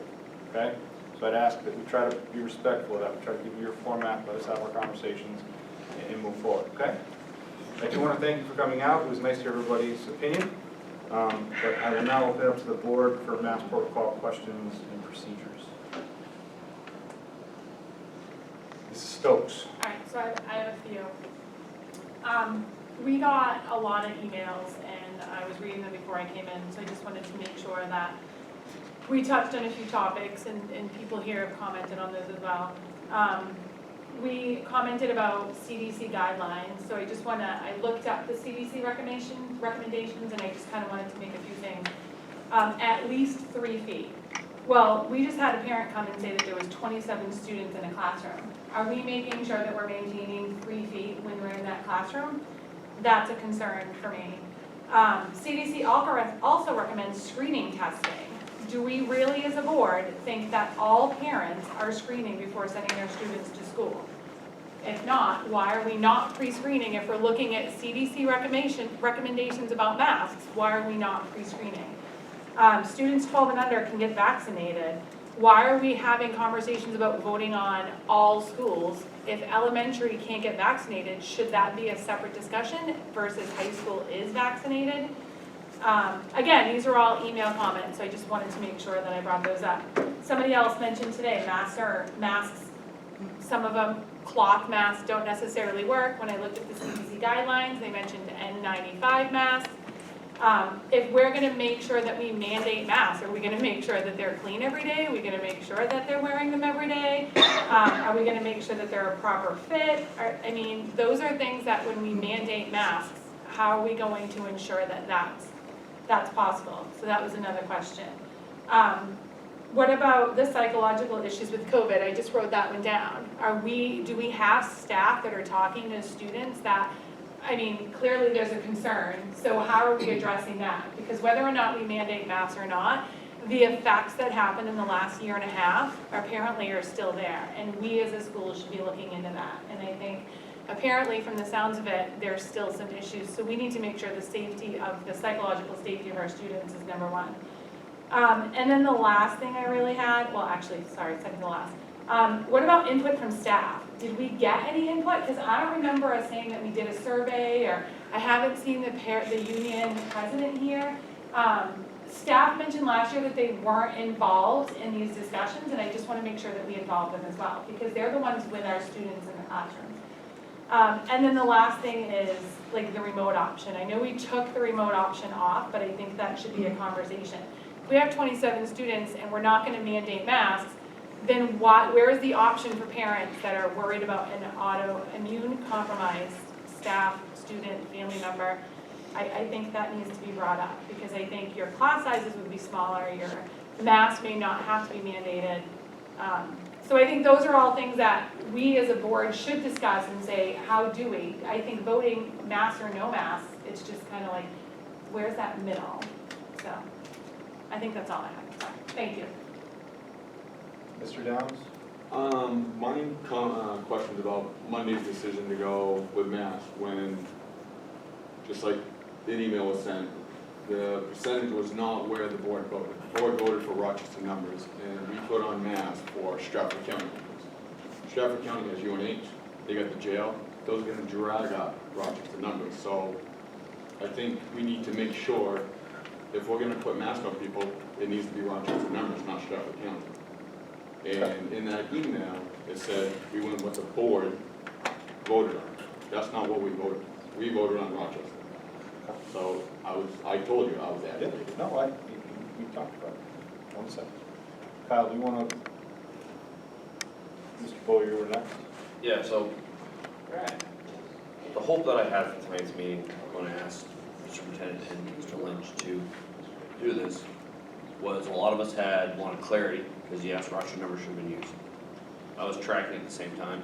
Okay? So I'd ask that we try to be respectful of that. We try to give you your format, let us have our conversations, and move forward. Okay? I do want to thank you for coming out. It was nice to hear everybody's opinion. But I will now open it up to the board for mass protocol questions and procedures. Mrs. Stokes. All right, so I have a few. We got a lot of emails, and I was reading them before I came in, so I just wanted to make sure that we touched on a few topics, and people here have commented on those as well. We commented about CDC guidelines, so I looked up the CDC recommendations, and I just kind of wanted to make a few things. At least 3 feet. Well, we just had a parent come and say that there was 27 students in a classroom. Are we making sure that we're maintaining 3 feet when we're in that classroom? That's a concern for me. CDC also recommends screening testing. Do we really, as a board, think that all parents are screening before sending their students to school? If not, why are we not pre-screening? If we're looking at CDC recommendations about masks, why are we not pre-screening? Students 12 and under can get vaccinated. Why are we having conversations about voting on all schools? If elementary can't get vaccinated, should that be a separate discussion versus high school is vaccinated? Again, these are all email comments, so I just wanted to make sure that I brought those up. Somebody else mentioned today, masks, some of them, cloth masks don't necessarily work. When I looked at the CDC guidelines, they mentioned N95 masks. If we're gonna make sure that we mandate masks, are we gonna make sure that they're clean every day? Are we gonna make sure that they're wearing them every day? Are we gonna make sure that they're a proper fit? I mean, those are things that when we mandate masks, how are we going to ensure that that's possible? So that was another question. What about the psychological issues with COVID? I just wrote that one down. Do we have staff that are talking to students that, I mean, clearly there's a concern, so how are we addressing that? Because whether or not we mandate masks or not, the effects that happened in the last year and a half apparently are still there, and we as a school should be looking into that. And I think apparently from the sounds of it, there's still some issues, so we need to make sure the psychological safety of our students is number one. And then the last thing I really had, well actually, sorry, second to last. What about input from staff? Did we get any input? Because I don't remember us saying that we did a survey, or I haven't seen the union president here. Staff mentioned last year that they weren't involved in these discussions, and I just want to make sure that we involve them as well, because they're the ones with our students in the classrooms. And then the last thing is like the remote option. I know we took the remote option off, but I think that should be a conversation. If we have 27 students and we're not going to mandate masks, then where is the option for parents that are worried about an autoimmune compromised staff, student, family member? I think that needs to be brought up, because I think your class sizes would be smaller, your masks may not have to be mandated. So I think those are all things that we as a board should discuss and say, how do we? I think voting masks or no masks, it's just kind of like, where's that middle? So I think that's all I have. Thank you. Mr. Downs? My question's about Monday's decision to go with masks, when, just like an email was sent, the percentage was not where the board voted. The board voted for Rochester numbers, and we put on masks for Stratford County numbers. Stratford County has UNH, they got the jail, those are gonna drag up Rochester numbers. So I think we need to make sure, if we're gonna put masks on people, it needs to be Rochester numbers, not Stratford County. And in that email, it said we went with the board voted on. That's not what we voted. We voted on Rochester. So I told you I was at it. No, we talked about it. 1 second. Kyle, do you want to, Mr. Boyer, you were next. Yeah, so the hope that I had for tonight's meeting, when I asked Mr. Superintendent and Mr. Lynch to do this, was a lot of us wanted clarity, because yes, Rochester numbers should have been used. I was tracking at the same time.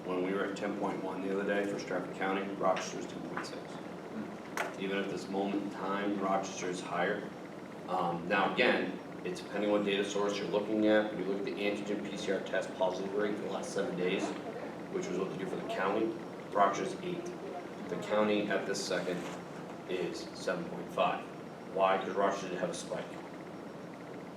When we were at 10.1 the other day for Stratford County, Rochester was 2.6. Even at this moment in time, Rochester is higher. Now again, it's depending what data source you're looking at. When you look at the antigen PCR test positive rate for the last 7 days, which was what they do for the county, Rochester's 8. The county at this second is 7.5. Why? Because Rochester did have a spike.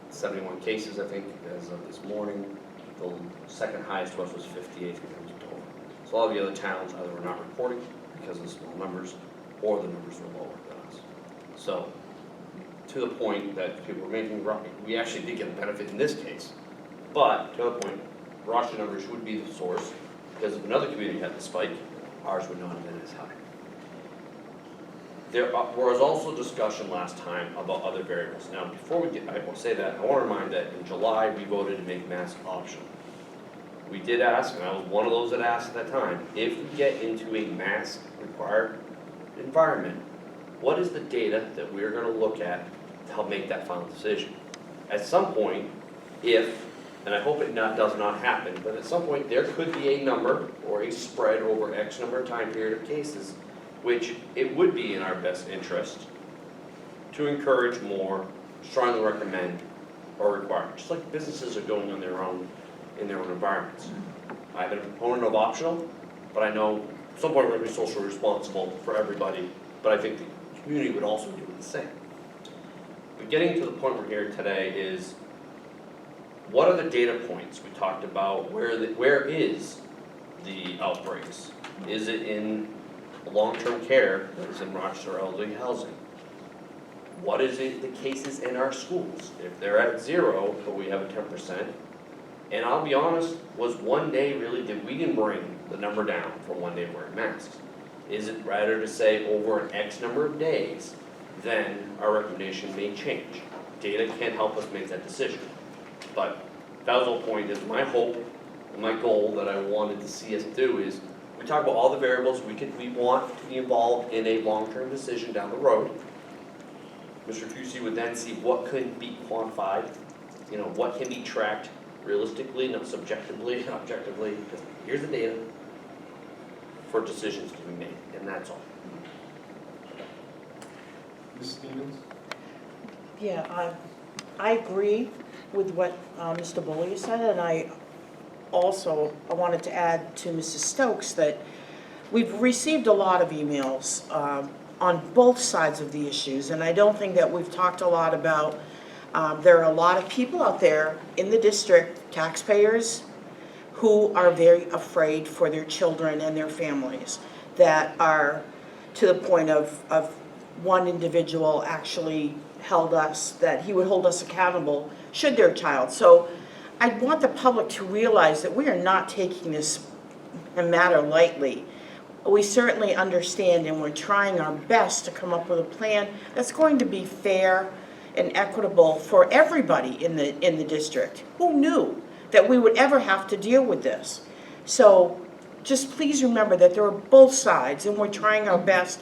71 cases, I think, as of this morning. The second highest to us was 58 in terms of total. So a lot of the other towns either were not reporting because of the small numbers, or the numbers were lower than us. So, to the point that people were making, we actually did get a benefit in this case. But, to the point, Rochester numbers would be the source, because if another community had the spike, ours would not have been as high. There was also discussion last time about other variables. Now, before we get, I will say that, I want to remind that in July, we voted to make masks optional. We did ask, and I was one of those that asked at that time, if we get into a mask required environment, what is the data that we're going to look at to help make that final decision? at some point, if, and I hope it does not happen, but at some point, there could be a number or a spread over X number of time period of cases, which it would be in our best interest to encourage more, strongly recommend, or require, just like businesses are doing on their own, in their own environments. I've been a proponent of optional, but I know at some point we're going to be socially responsible for everybody, but I think the community would also do the same. But getting to the point we're here today is, what are the data points we talked about? Where is the outbreaks? Is it in long-term care that is in Rochester elderly housing? What is it, the cases in our schools? If they're at 0, but we have a 10%, and I'll be honest, was one day really, did we didn't bring the number down for one day wearing masks? Is it rather to say over an X number of days, then our recommendation may change? Data can't help us make that decision. But that was the whole point, is my hope and my goal that I wanted to see us do is, we talk about all the variables we want to be involved in a long-term decision down the road. Mr. Fusi would then see what could be quantified, what can be tracked realistically, not subjectively, objectively, just here's the data for decisions to be made, and that's all. Ms. Stevens? Yeah, I agree with what Mr. Bullier said, and I wanted to add to Mrs. Stokes that we've received a lot of emails on both sides of the issues, and I don't think that we've talked a lot about, there are a lot of people out there in the district, taxpayers, who are very afraid for their children and their families, that are to the point of one individual actually held us, that he would hold us accountable should their child. So I want the public to realize that we are not taking this matter lightly. We certainly understand, and we're trying our best to come up with a plan that's going to be fair and equitable for everybody in the district. Who knew that we would ever have to deal with this? So just please remember that there are both sides, and we're trying our best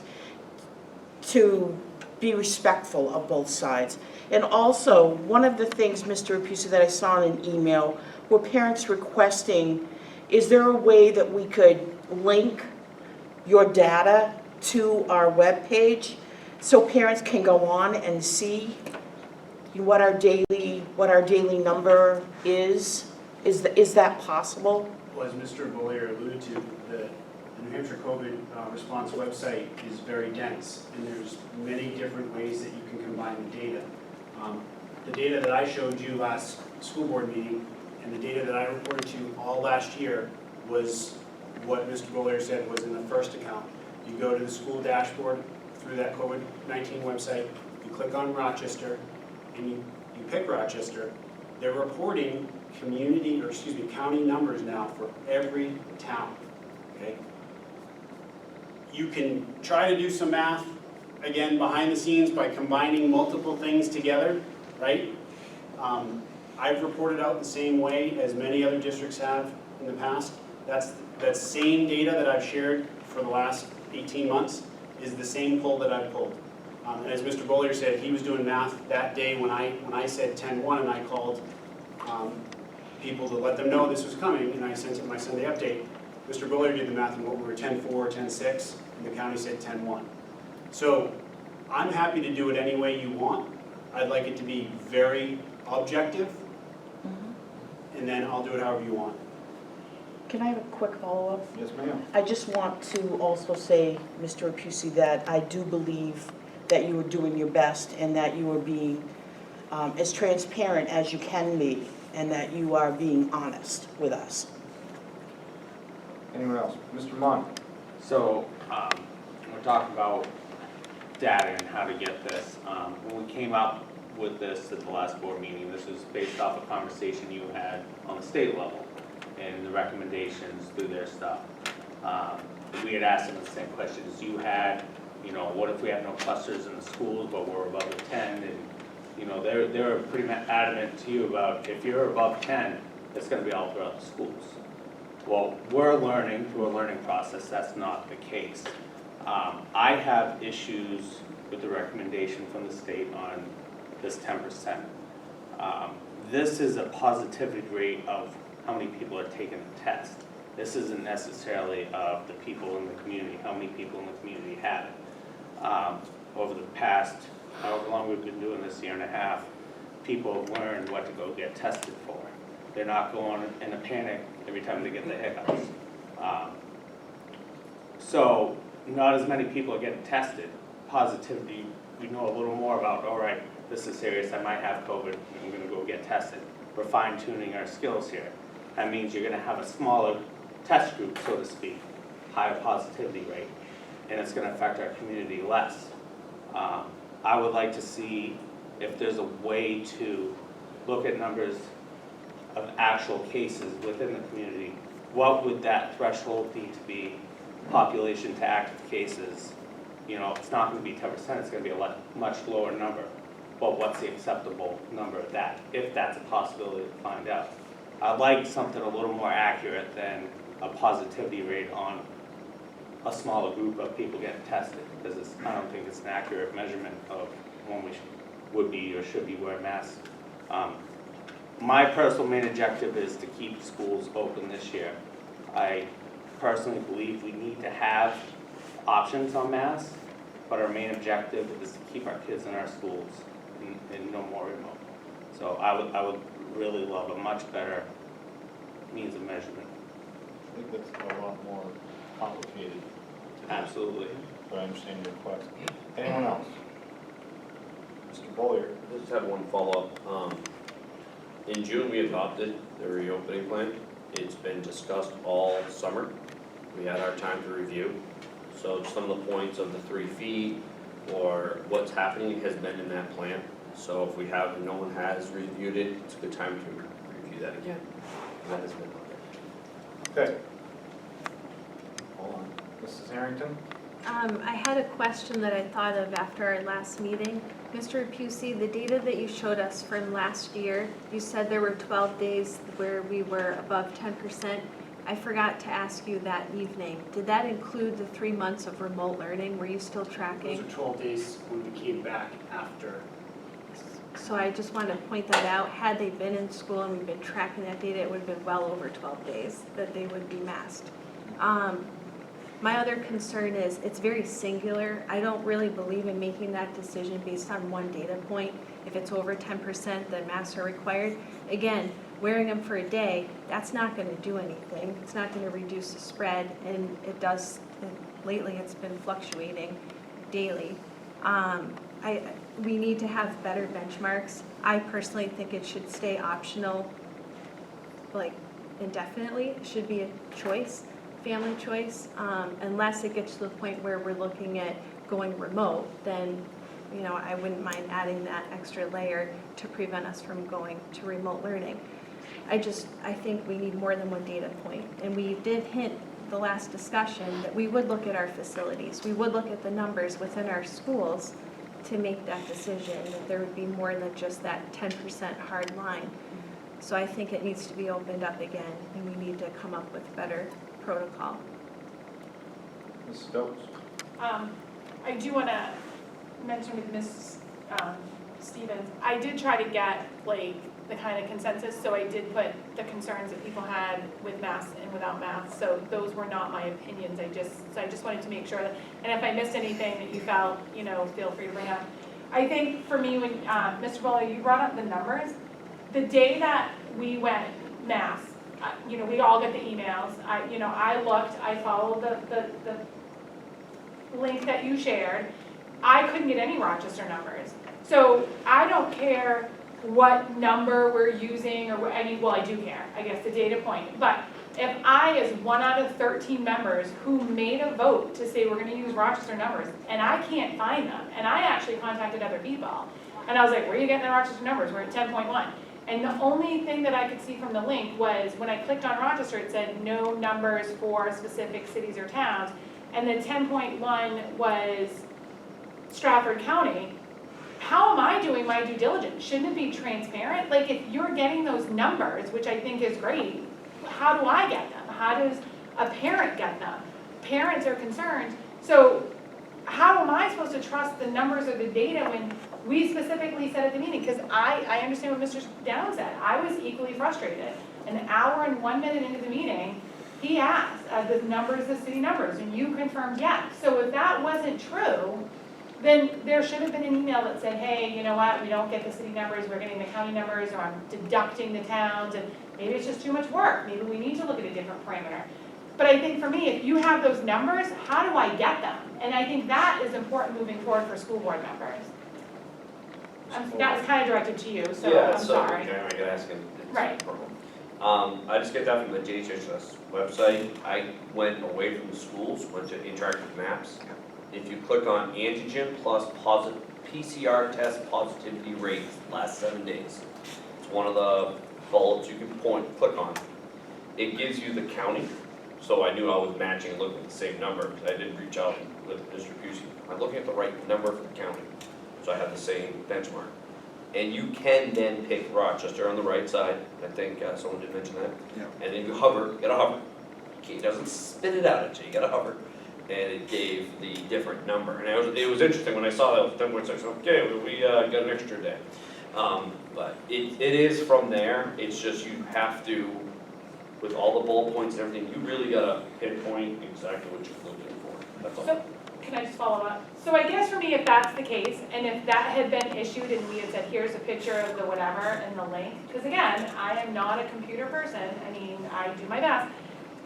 to be respectful of both sides. And also, one of the things, Mr. Rapusa, that I saw in an email were parents requesting, is there a way that we could link your data to our webpage so parents can go on and see what our daily number is? Is that possible? Well, as Mr. Bullier alluded to, the New Hampshire COVID response website is very dense, and there's many different ways that you can combine the data. The data that I showed you last school board meeting and the data that I reported to you all last year was what Mr. Bullier said was in the first account. You go to the school dashboard through that COVID-19 website, you click on Rochester, and you pick Rochester. They're reporting county numbers now for every town, okay? You can try to do some math, again, behind the scenes by combining multiple things together, right? I've reported out the same way as many other districts have in the past. That's that same data that I've shared for the last 18 months is the same poll that I've pulled. And as Mr. Bullier said, he was doing math that day when I said 10-1 and I called people to let them know this was coming, and I sent them my Sunday update. Mr. Bullier did the math on what we were 10-4, 10-6, and the county said 10-1. So I'm happy to do it any way you want. I'd like it to be very objective, and then I'll do it however you want. Can I have a quick follow-up? Yes, ma'am. I just want to also say, Mr. Rapusi, that I do believe that you are doing your best and that you are being as transparent as you can be and that you are being honest with us. Anyone else? Mr. Munn? So we're talking about data and how to get this. When we came up with this at the last board meeting, this was based off a conversation you had on the state level and the recommendations through their stuff. We had asked them the same questions you had, what if we have no clusters in the schools, but we're above the 10? And, they were pretty adamant to you about if you're above 10, it's going to be all throughout the schools. Well, we're learning through a learning process that's not the case. I have issues with the recommendation from the state on this 10%. This is a positivity rate of how many people are taking the test. This isn't necessarily of the people in the community, how many people in the community have it. Over the past, however long we've been doing this, year and a half, people have learned what to go get tested for. They're not going in a panic every time they get the hiccups. So not as many people are getting tested. Positivity, we know a little more about, all right, this is serious, I might have COVID, I'm gonna go get tested. We're fine tuning our skills here. That means you're gonna have a smaller test group, so to speak, higher positivity rate, and it's gonna affect our community less. I would like to see if there's a way to look at numbers of actual cases within the community. What would that threshold need to be, population to active cases? You know, it's not gonna be 10%, it's gonna be a much lower number. But what's the acceptable number of that, if that's a possibility to find out? I'd like something a little more accurate than a positivity rate on a smaller group of people getting tested, because I don't think it's an accurate measurement of when we would be or should be wearing masks. My personal main objective is to keep schools open this year. I personally believe we need to have options on masks, but our main objective is to keep our kids in our schools and no more remote. So I would really love a much better means of measurement. I think that's a lot more complicated. Absolutely. But I understand your question. Anyone else? Mr. Bollier? I just have one follow-up. In June, we adopted the reopening plan. It's been discussed all summer. We had our time to review. So some of the points of the 3 feet or what's happening has been in that plan. So if no one has reviewed it, it's a good time to review that again. That has been on there. Okay. Hold on. Mrs. Harrington? I had a question that I thought of after our last meeting. Mr. Pusey, the data that you showed us from last year, you said there were 12 days where we were above 10%. I forgot to ask you that evening. Did that include the 3 months of remote learning? Were you still tracking? Those are 12 days when we came back after. So I just wanted to point that out. Had they been in school and we've been tracking that data, it would have been well over 12 days that they would be masked. My other concern is it's very singular. I don't really believe in making that decision based on one data point. If it's over 10%, then masks are required. Again, wearing them for a day, that's not going to do anything. It's not going to reduce the spread, and it does. Lately, it's been fluctuating daily. We need to have better benchmarks. I personally think it should stay optional, like indefinitely. It should be a choice. Family choice, unless it gets to the point where we're looking at going remote, then, you know, I wouldn't mind adding that extra layer to prevent us from going to remote learning. I think we need more than one data point. And we did hint the last discussion that we would look at our facilities. We would look at the numbers within our schools to make that decision, that there would be more than just that 10% hard line. So I think it needs to be opened up again, and we need to come up with better protocol. Ms. Stokes? I do want to mention with Ms. Stevens, I did try to get like the kind of consensus, so I did put the concerns that people had with masks and without masks. So those were not my opinions. I just wanted to make sure that, and if I missed anything that you felt, you know, feel free to bring up. I think for me, when Mr. Bowler, you brought up the numbers. The day that we went masks, you know, we all get the emails. I looked, I followed the link that you shared. I couldn't get any Rochester numbers. So I don't care what number we're using, or well, I do care, I guess, the data point. But if I, as 1 out of 13 members who made a vote to say we're going to use Rochester numbers, and I can't find them, and I actually contacted other people, and I was like, where are you getting the Rochester numbers? We're at 10.1. And the only thing that I could see from the link was when I clicked on Rochester, it said no numbers for specific cities or towns. And then 10.1 was Stratford County. How am I doing my due diligence? Shouldn't it be transparent? Like, if you're getting those numbers, which I think is great, how do I get them? How does a parent get them? Parents are concerned. So how am I supposed to trust the numbers or the data when We specifically said at the meeting, because I understand what Mr. Downs said. I was equally frustrated. An hour and 1 minute into the meeting, he asked, the numbers, the city numbers, and you confirmed yes. So if that wasn't true, then there should have been an email that said, hey, you know what, we don't get the city numbers, we're getting the county numbers, or I'm deducting the towns, and maybe it's just too much work. Maybe we need to look at a different parameter. But I think for me, if you have those numbers, how do I get them? And I think that is important moving forward for school board members. That was kind of directed to you, so Yeah, I'm so, sorry. okay, I gotta ask him. Right. I just get that from the DHHS website. I went away from the schools, went to interactive maps. If you click on antigen plus PCR test positivity rates last 7 days, it's one of the bullets you can click on. It gives you the county, so I knew I was matching and looking at the same number, because I did reach out with distribution. I'm looking at the right number for the county, so I have the same benchmark. And you can then pick Rochester on the right side, I think someone did mention that. Yeah. And then you hover, you gotta hover. It doesn't spit it out at you, you gotta hover. And it gave the different number. And it was interesting, when I saw that, it was 10.6, okay, we got an extra day. But it is from there, it's just you have to, with all the bullet points and everything, you really gotta pinpoint exactly what you're looking for, that's all. So, can I just follow up? So I guess for me, if that's the case, and if that had been issued and we had said, here's a picture of the whatever and the link, because again, I am not a computer person, I mean, I do my best,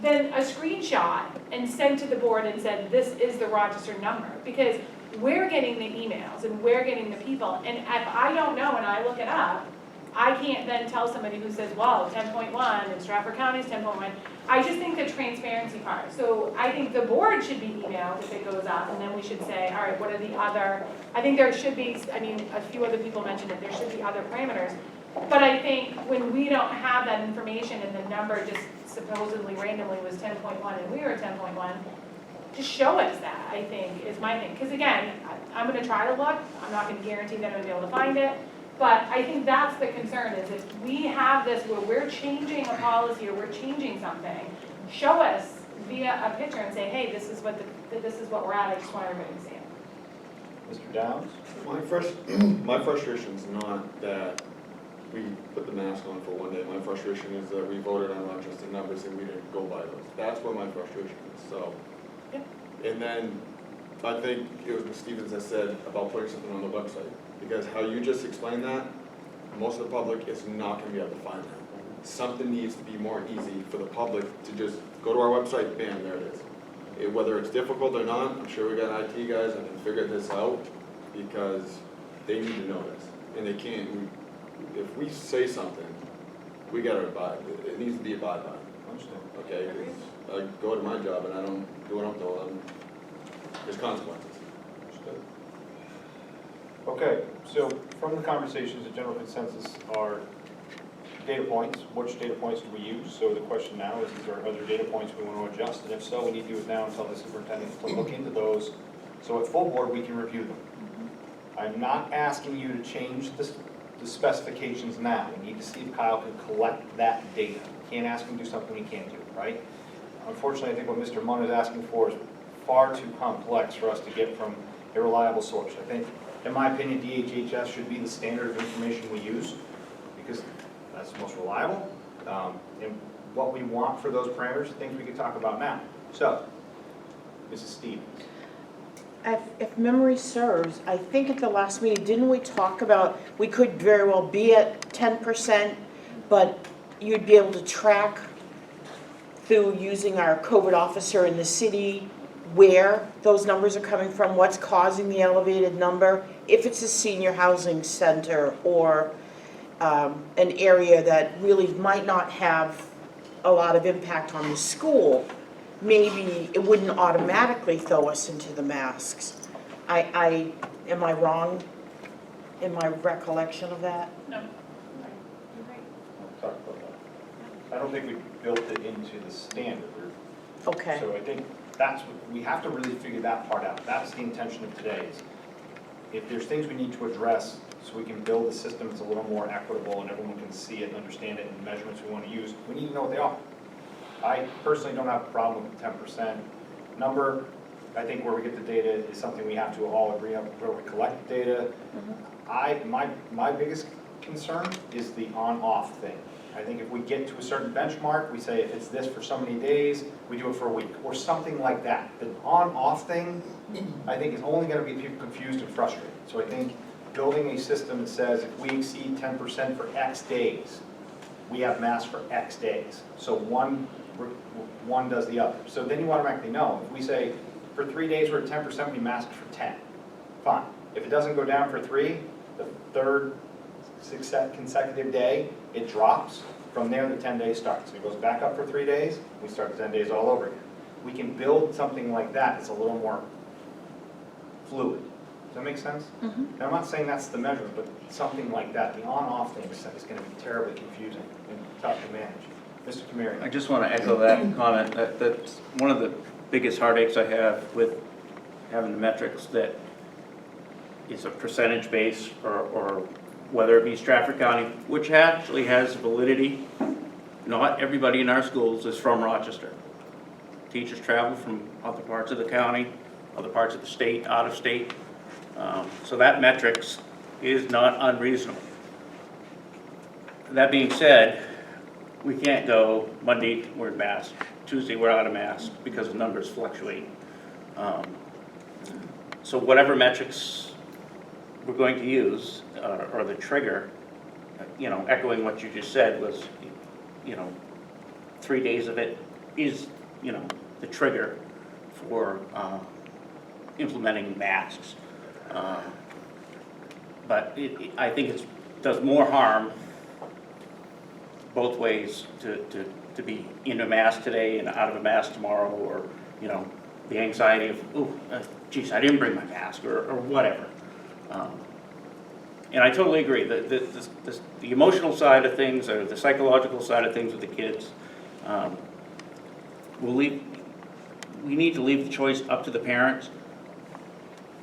then a screenshot and sent to the board and said, this is the Rochester number, because we're getting the emails and we're getting the people, and if I don't know and I look it up, I can't then tell somebody who says, well, 10.1 and Stratford County's 10.1. I just think the transparency part. So I think the board should be emailed if it goes up, and then we should say, all right, what are the other, I think there should be, I mean, a few other people mentioned it, there should be other parameters. But I think when we don't have that information and the number just supposedly randomly was 10.1 and we were 10.1, just show us that, I think, is my thing. Because again, I'm gonna try to look, I'm not gonna guarantee that I'm gonna be able to find it, but I think that's the concern, is if we have this where we're changing a policy or we're changing something, show us via a picture and say, hey, this is what we're at, I just want everybody to see it. Mr. Downs? My frustration is not that we put the mask on for 1 day. My frustration is that we voted on Rochester numbers and we didn't go by those. That's where my frustration is, so. Yep. And then, I think it was Ms. Stevens that said about putting something on the website. Because how you just explained that, most of the public is not gonna be able to find that. Something needs to be more easy for the public to just go to our website, bam, there it is. Whether it's difficult or not, I'm sure we got IT guys that can figure this out, because they need to know this. And they can't, if we say something, we gotta abide, it needs to be abide by. Okay, 'cause I go to my job and I don't do what I'm told, there's consequences. Okay, so from the conversations, the general consensus are data points. Which data points do we use? So the question now is there other data points we want to adjust? And if so, we need to do it now and tell the superintendent to look into those. So at full board, we can review them. I'm not asking you to change the specifications now. We need to see if Kyle can collect that data. Can't ask him to do something he can't do, right? Unfortunately, I think what Mr. Munn is asking for is far too complex for us to get from a reliable source. I think, in my opinion, DHHS should be the standard of information we use, because that's the most reliable. And what we want for those parameters, things we could talk about now. So, Mrs. Stevens. If memory serves, I think at the last meeting, didn't we talk about, we could very well be at 10%, but you'd be able to track through using our COVID officer in the city where those numbers are coming from, what's causing the elevated number, if it's a senior housing center or an area that really might not have a lot of impact on the school, maybe it wouldn't automatically throw us into the masks. Am I wrong in my recollection of that? No. We'll talk about that. I don't think we built it into the standard. Okay. So I think that's what, we have to really figure that part out. That's the intention of today is if there's things we need to address so we can build a system that's a little more equitable and everyone can see it and understand it and measurements we want to use, we need to know what they are. I personally don't have a problem with the 10% number. I think where we get the data is something we have to all agree on, where we collect the data. my biggest concern is the on-off thing. I think if we get to a certain benchmark, we say if it's this for so many days, we do it for a week, or something like that. The on-off thing, I think, is only gonna be people confused and frustrated. So I think building a system that says if we exceed 10% for X days, we have masks for X days. So one does the other. So then you automatically know. If we say for 3 days we're at 10%, we mask for 10. Fine. If it doesn't go down for 3, the third consecutive day, it drops. From there, the 10 days starts. It goes back up for 3 days, we start the 10 days all over again. We can build something like that that's a little more fluid. Does that make sense? And I'm not saying that's the measurement, but something like that. The on-off thing is going to be terribly confusing and tough to manage. Mr. Kamiri. I just want to echo that comment. That's one of the biggest heartaches I have with having the metrics, that it's a percentage base, or whether it be Stratford County, which actually has validity. Not everybody in our schools is from Rochester. Teachers travel from other parts of the county, other parts of the state, out of state. So that metrics is not unreasonable. That being said, we can't go Monday we're in mask, Tuesday we're out of mask, because the numbers fluctuate. So whatever metrics we're going to use, or the trigger, echoing what you just said was, 3 days of it is, the trigger for implementing masks. But I think it does more harm both ways to be in a mask today and out of a mask tomorrow, or, the anxiety of, geez, I didn't bring my mask, or whatever. And I totally agree. The emotional side of things, or the psychological side of things with the kids, we need to leave the choice up to the parents.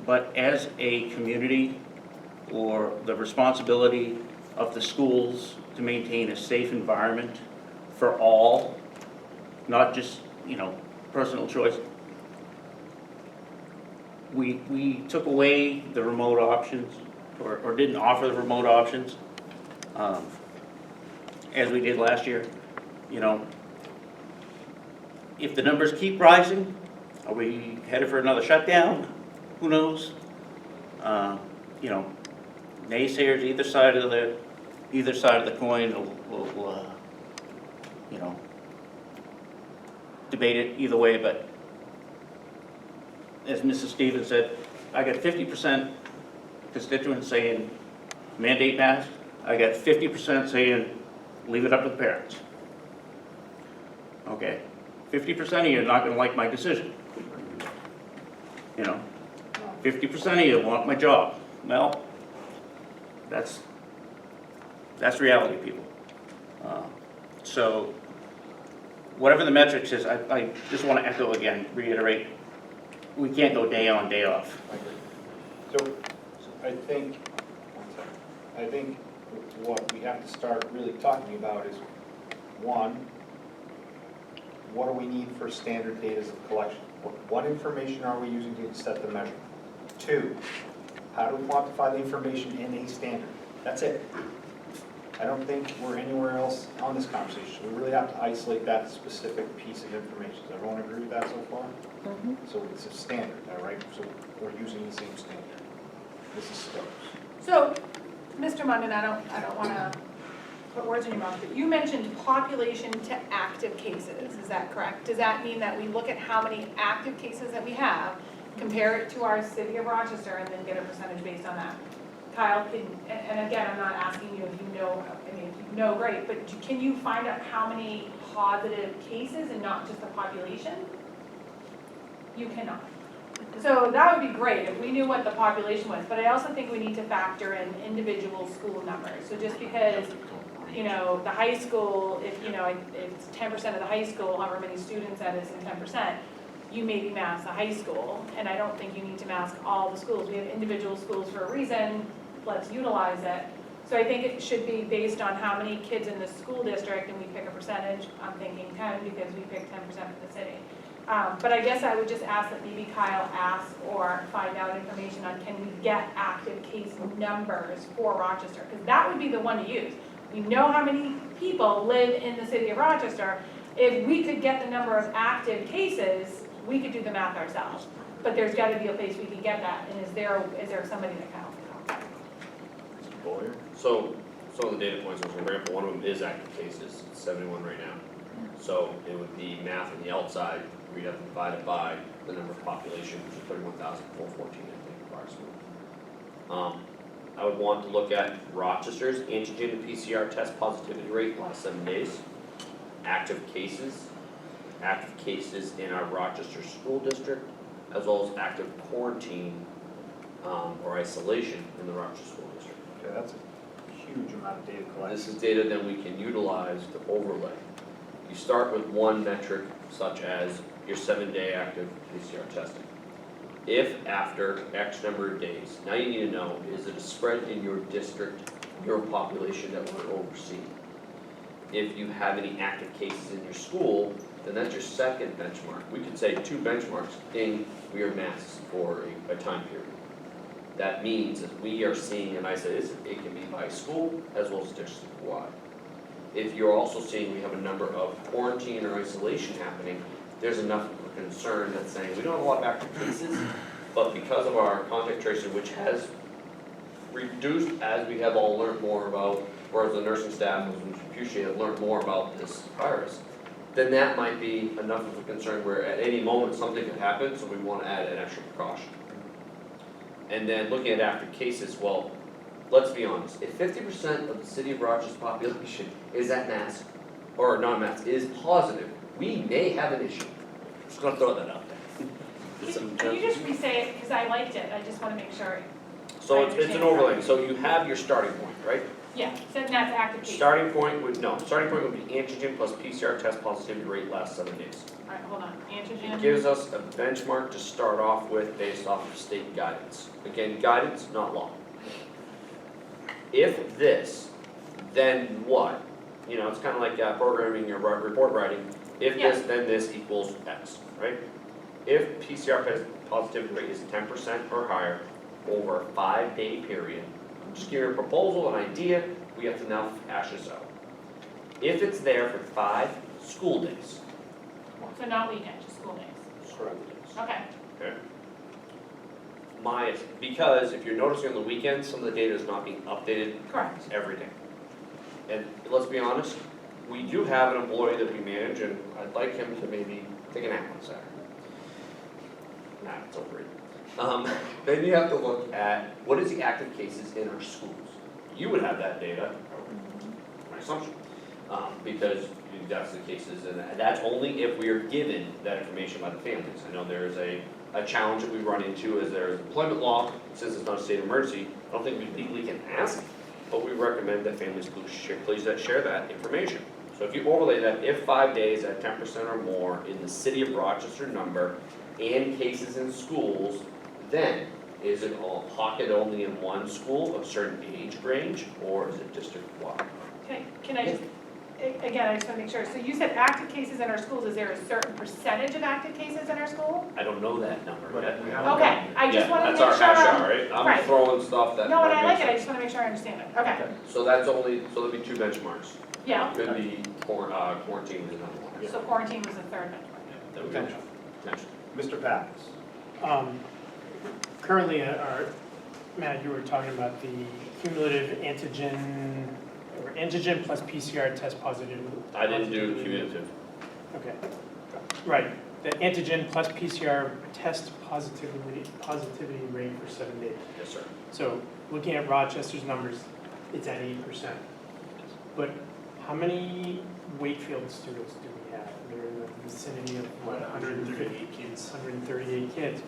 But as a community, or the responsibility of the schools to maintain a safe environment for all, not just, personal choice. We took away the remote options, or didn't offer the remote options, as we did last year. If the numbers keep rising, are we headed for another shutdown? Who knows? Naysayers either side of the coin will debate it either way. But as Mrs. Stevens said, I got 50% constituents saying mandate masks. I got 50% saying leave it up to the parents. Okay, 50% of you are not going to like my decision. 50% of you want my job. Well, that's reality, people. So whatever the metrics is, I just want to echo again, reiterate, we can't go day on, day off. I agree. So I think what we have to start really talking about is, one, what do we need for standard data collection? What information are we using to set the measurement? 2, how do we quantify the information in a standard? That's it. I don't think we're anywhere else on this conversation. We really have to isolate that specific piece of information. Does everyone agree with that so far? So it's a standard, all right? So we're using the same standard. This is Stokes. So, Mr. Munden, I don't want to put words in your mouth, but you mentioned population to active cases. Is that correct? Does that mean that we look at how many active cases that we have, compare it to our city of Rochester, and then get a percentage based on that? Kyle, and again, I'm not asking you if you know, if you know, great, but can you find out how many positive cases and not just the population? You cannot. So that would be great if we knew what the population was, but I also think we need to factor in individual school numbers. So just because, the high school, if it's 10% of the high school, however many students that is in 10%, you maybe mask the high school, and I don't think you need to mask all the schools. We have individual schools for a reason, let's utilize it. So I think it should be based on how many kids in the school district, and we pick a percentage. I'm thinking 10 because we pick 10% for the city. But I guess I would just ask that maybe Kyle ask or find out information on can we get active case numbers for Rochester? Because that would be the one to use. We know how many people live in the city of Rochester. If we could get the number of active cases, we could do the math ourselves. But there's got to be a place we can get that, and is there somebody that can help? So, some of the data points, for example, one of them is active cases, it's 71 right now. So it would be math on the outside, we'd have to divide it by the number of population, which is 31,414, I think, approximately. I would want to look at Rochester's antigen and PCR test positivity rate last 7 days, active cases in our Rochester school district, as well as active quarantine or isolation in the Rochester school district. Okay, that's a huge amount of data collected. This is data that we can utilize to overlay. You start with one metric, such as your 7-day active PCR testing. If after X number of days, now you need to know, is it a spread in your district, your population that we're overseeing? If you have any active cases in your school, then that's your second benchmark. We could say 2 benchmarks, ding, we are masks for a time period. That means that we are seeing an isolation, it can be by school as well as district-wide. If you're also seeing we have a number of quarantine or isolation happening, there's enough of a concern that's saying we don't have a lot of active cases, but because of our contact tracing, which has reduced as we have all learned more about, or as the nursing staff have learned more about this virus, then that might be enough of a concern where at any moment something could happen, so we want to add an extra precaution. And then looking at active cases, well, let's be honest, if 50% of the city of Rochester's population is at mask, or non-mask, is positive, we may have an issue. Just gonna throw that out there. Can you just re-say it, because I liked it, I just want to make sure. So it's an overlay, so you have your starting point, right? Yeah, so that's active cases. Starting point would be antigen plus PCR test positivity rate last 7 days. All right, hold on, antigen. It gives us a benchmark to start off with based off of state guidance. Again, guidance, not law. If this, then what? You know, it's kind of like programming your report writing. If this, then this equals X, right? If PCR positivity rate is 10% or higher over a 5-day period, I'm just giving you a proposal, an idea, we have to now hash this out. If it's there for 5 school days. So not weekend, just school days. School days. Okay. Okay. Because if you're noticing on the weekends, some of the data is not being updated. Correct. Every day. And let's be honest, we do have an employee that we manage, and I'd like him to maybe take a nap on Saturday. Nah, it's overrated. Then you have to look at what is the active cases in our schools. You would have that data, my assumption, because that's the cases, and that's only if we are given that information by the families. I know there is a challenge that we run into is there's employment law, since it's not a state of emergency, I don't think we legally can ask, but we recommend that families please share that information. So if you overlay that, if 5 days at 10% or more in the city of Rochester number and cases in schools, then is it all pocket only in one school of certain age range, or is it district-wide? Can I just, again, I just want to make sure, so you said active cases in our schools, is there a certain percentage of active cases in our school? I don't know that number yet. Okay, I just want to make sure. That's our hash out, right? I'm throwing stuff that. No, and I like it, I just want to make sure I understand it, okay. So there'll be 2 benchmarks. Yeah. Could be quarantine is another one. So quarantine was the third benchmark. That we mentioned. Mr. Pappas. Currently, Matt, you were talking about the cumulative antigen, or antigen plus PCR test positive. I didn't do cumulative. Okay, right. The antigen plus PCR test positivity rate for 7 days. Yes, sir. So looking at Rochester's numbers, it's at 8%. But how many Wakefield students do we have? They're in the vicinity of what, 138 kids. 138 kids.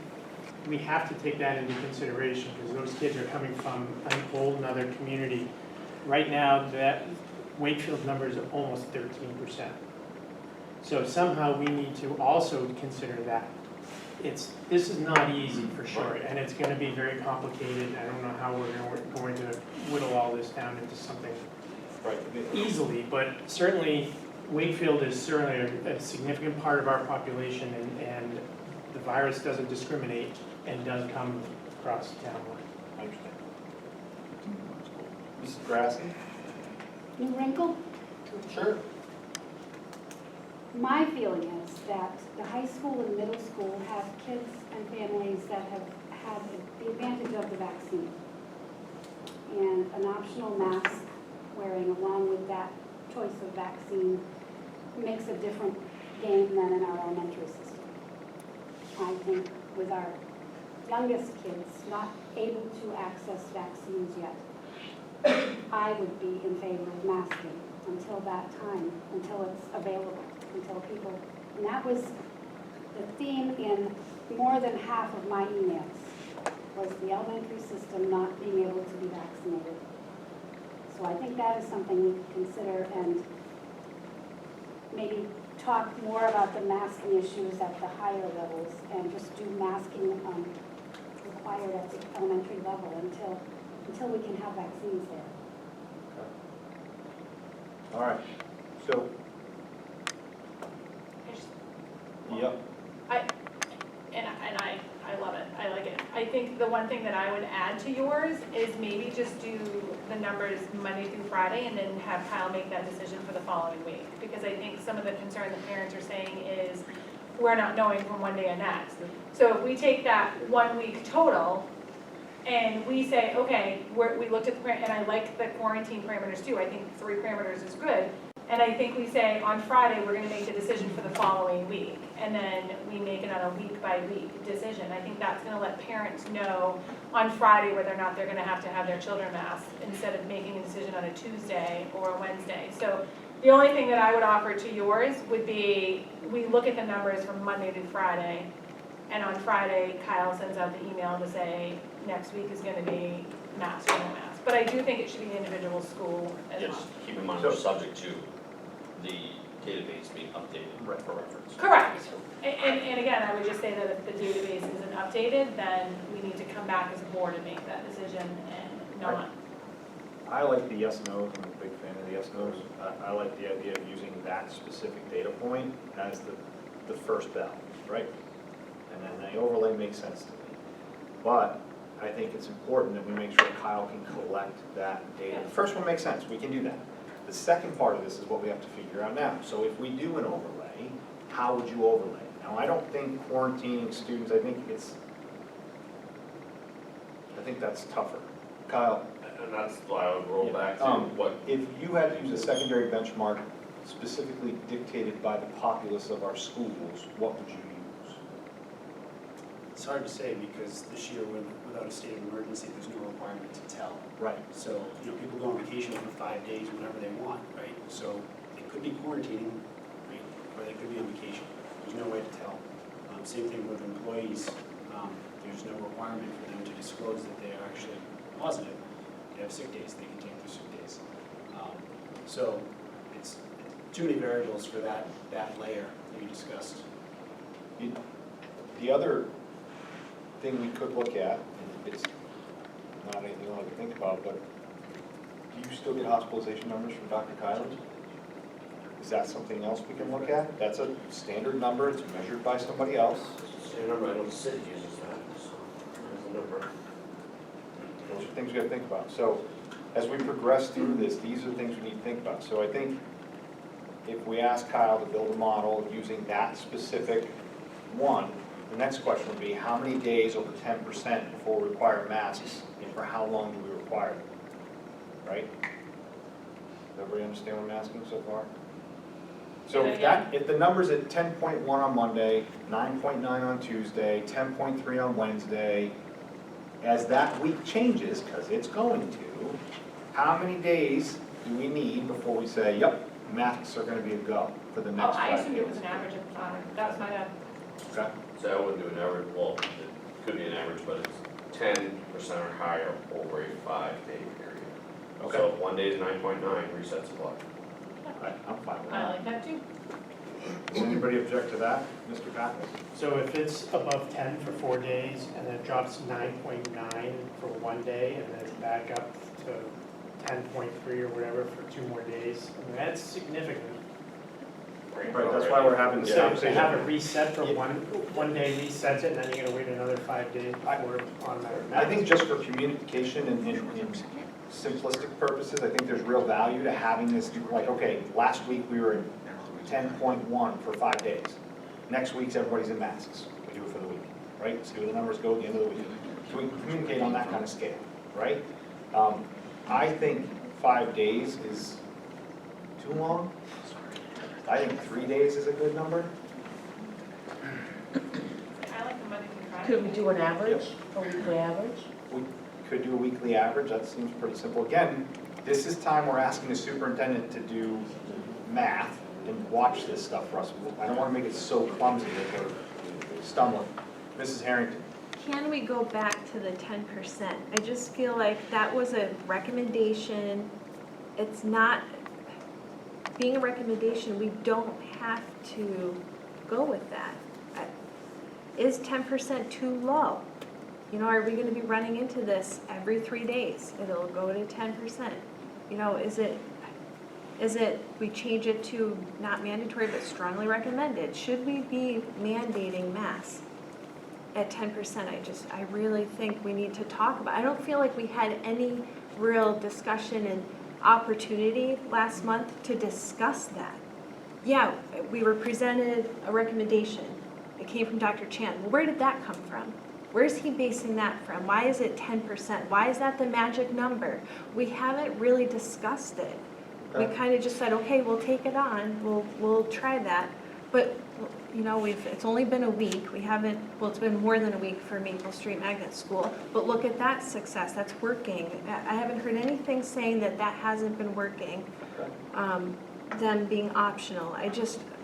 We have to take that into consideration because those kids are coming from a whole another community. Right now, that Wakefield number is almost 13%. So somehow we need to also consider that. This is not easy for sure, and it's going to be very complicated. I don't know how we're going to whittle all this down into something easily, but certainly Wakefield is certainly a significant part of our population, and the virus doesn't discriminate and does come across town. I understand. Mrs. Grassi? New wrinkle? Sure. My feeling is that the high school and middle school have kids and families that have had the advantage of the vaccine. And an optional mask wearing along with that choice of vaccine makes a different game than in our elementary system. I think with our youngest kids not able to access vaccines yet, I would be in favor of masking until that time, until it's available, until people, and that was the theme in more than half of my emails, was the elementary system not being able to be vaccinated. So I think that is something we could consider and maybe talk more about the masking issues at the higher levels and just do masking required at the elementary level until we can have vaccines there. All right, so, yep. I love it, I like it. I think the one thing that I would add to yours is maybe just do the numbers Monday through Friday and then have Kyle make that decision for the following week. Because I think some of the concern the parents are saying is we're not knowing from one day to next. So if we take that 1 week total and we say, okay, we looked at the, and I like the quarantine parameters too, I think 3 parameters is good. And I think we say on Friday, we're gonna make the decision for the following week. And then we make it on a week by week decision. I think that's gonna let parents know on Friday whether or not they're gonna have to have their children masked instead of making a decision on a Tuesday or a Wednesday. So the only thing that I would offer to yours would be, we look at the numbers from Monday to Friday. And on Friday, Kyle sends out the email to say, next week is gonna be mask or no mask. But I do think it should be individual school as well. Yes, keep in mind, we're subject to the database being updated for reference. Correct. And again, I would just say that if the database isn't updated, then we need to come back as a board and make that decision and not. I like the yes nos. I'm a big fan of the yes nos. I like the idea of using that specific data point as the first bell, right? And then the overlay makes sense to me. But I think it's important that we make sure Kyle can collect that data. The first one makes sense, we can do that. The second part of this is what we have to figure out now. So if we do an overlay, how would you overlay? Now, I don't think quarantining students, I think that's tougher. Kyle? And that's why I would roll back to what. If you had to use a secondary benchmark specifically dictated by the populace of our schools, what would you use? It's hard to say because this year without a state of emergency, there's no requirement to tell. Right. So, people go on vacation for 5 days whenever they want, right? So they could be quarantining, right? Or they could be on vacation. There's no way to tell. Same thing with employees. There's no requirement for them to disclose that they are actually positive. They have sick days, they can take their sick days. So it's too many variables for that layer that you discussed. The other thing we could look at, and it's not anything I like to think about, but do you still get hospitalization numbers from Dr. Kyler? Is that something else we can look at? That's a standard number, it's measured by somebody else. Same number, I know the city uses that, so there's a number. Those are things we have to think about. So as we progress through this, these are things we need to think about. So I think if we ask Kyle to build a model using that specific one, the next question would be how many days over 10% before we require masks and for how long do we require them? Right? Does everybody understand what I'm asking so far? So if the number's at 10.1 on Monday, 9.9 on Tuesday, 10.3 on Wednesday, as that week changes, because it's going to, how many days do we need before we say, yep, masks are going to be a go for the next 5 days? I assumed it was an average at the time. That was my bad. Okay. So I wouldn't do an average, well, it could be an average, but it's 10% or higher over a 5-day period. Okay. So if one day is 9.9, resets the clock. I'm fine with I that. like that too. Does anybody object to that, Mr. Pappas? So if it's above 10 for 4 days, and then it drops 9.9 for 1 day, and then it's back up to 10.3 or whatever for 2 more days, I mean, that's significant. Right, that's why we're having this So to conversation. have a reset for one day resets it, and then you're gonna wait another 5 days before it automatic. I think just for communication and simplistic purposes, I think there's real value to having this, like, okay, last week we were at 10.1 for 5 days. Next week's everybody's in masks. We do it for the week, right? See where the numbers go at the end of the week. So we communicate on that kind of scale, right? I think 5 days is too long. I think 3 days is a good number. I like the Monday through Friday. Could we do an average, a weekly average? We could do a weekly average, that seems pretty simple. Again, this is time we're asking the superintendent to do math and watch this stuff for us. I don't want to make it so clumsy that we're stumbling. Mrs. Harrington. Can we go back to the 10%? I just feel like that was a recommendation. It's not, being a recommendation, we don't have to go with that. Is 10% too low? You know, are we gonna be running into this every 3 days? It'll go to 10%. You know, is it, we change it to not mandatory but strongly recommended? Should we be mandating masks at 10%? I really think we need to talk about, I don't feel like we had any real discussion and opportunity last month to discuss that. Yeah, we were presented a recommendation. It came from Dr. Chan. Well, where did that come from? Where's he basing that from? Why is it 10%? Why is that the magic number? We haven't really discussed it. We kind of just said, okay, we'll take it on, we'll try that. But, you know, it's only been a week. We haven't, well, it's been more than a week for Maple Street Magnet School. But look at that success, that's working. I haven't heard anything saying that that hasn't been working, them being optional.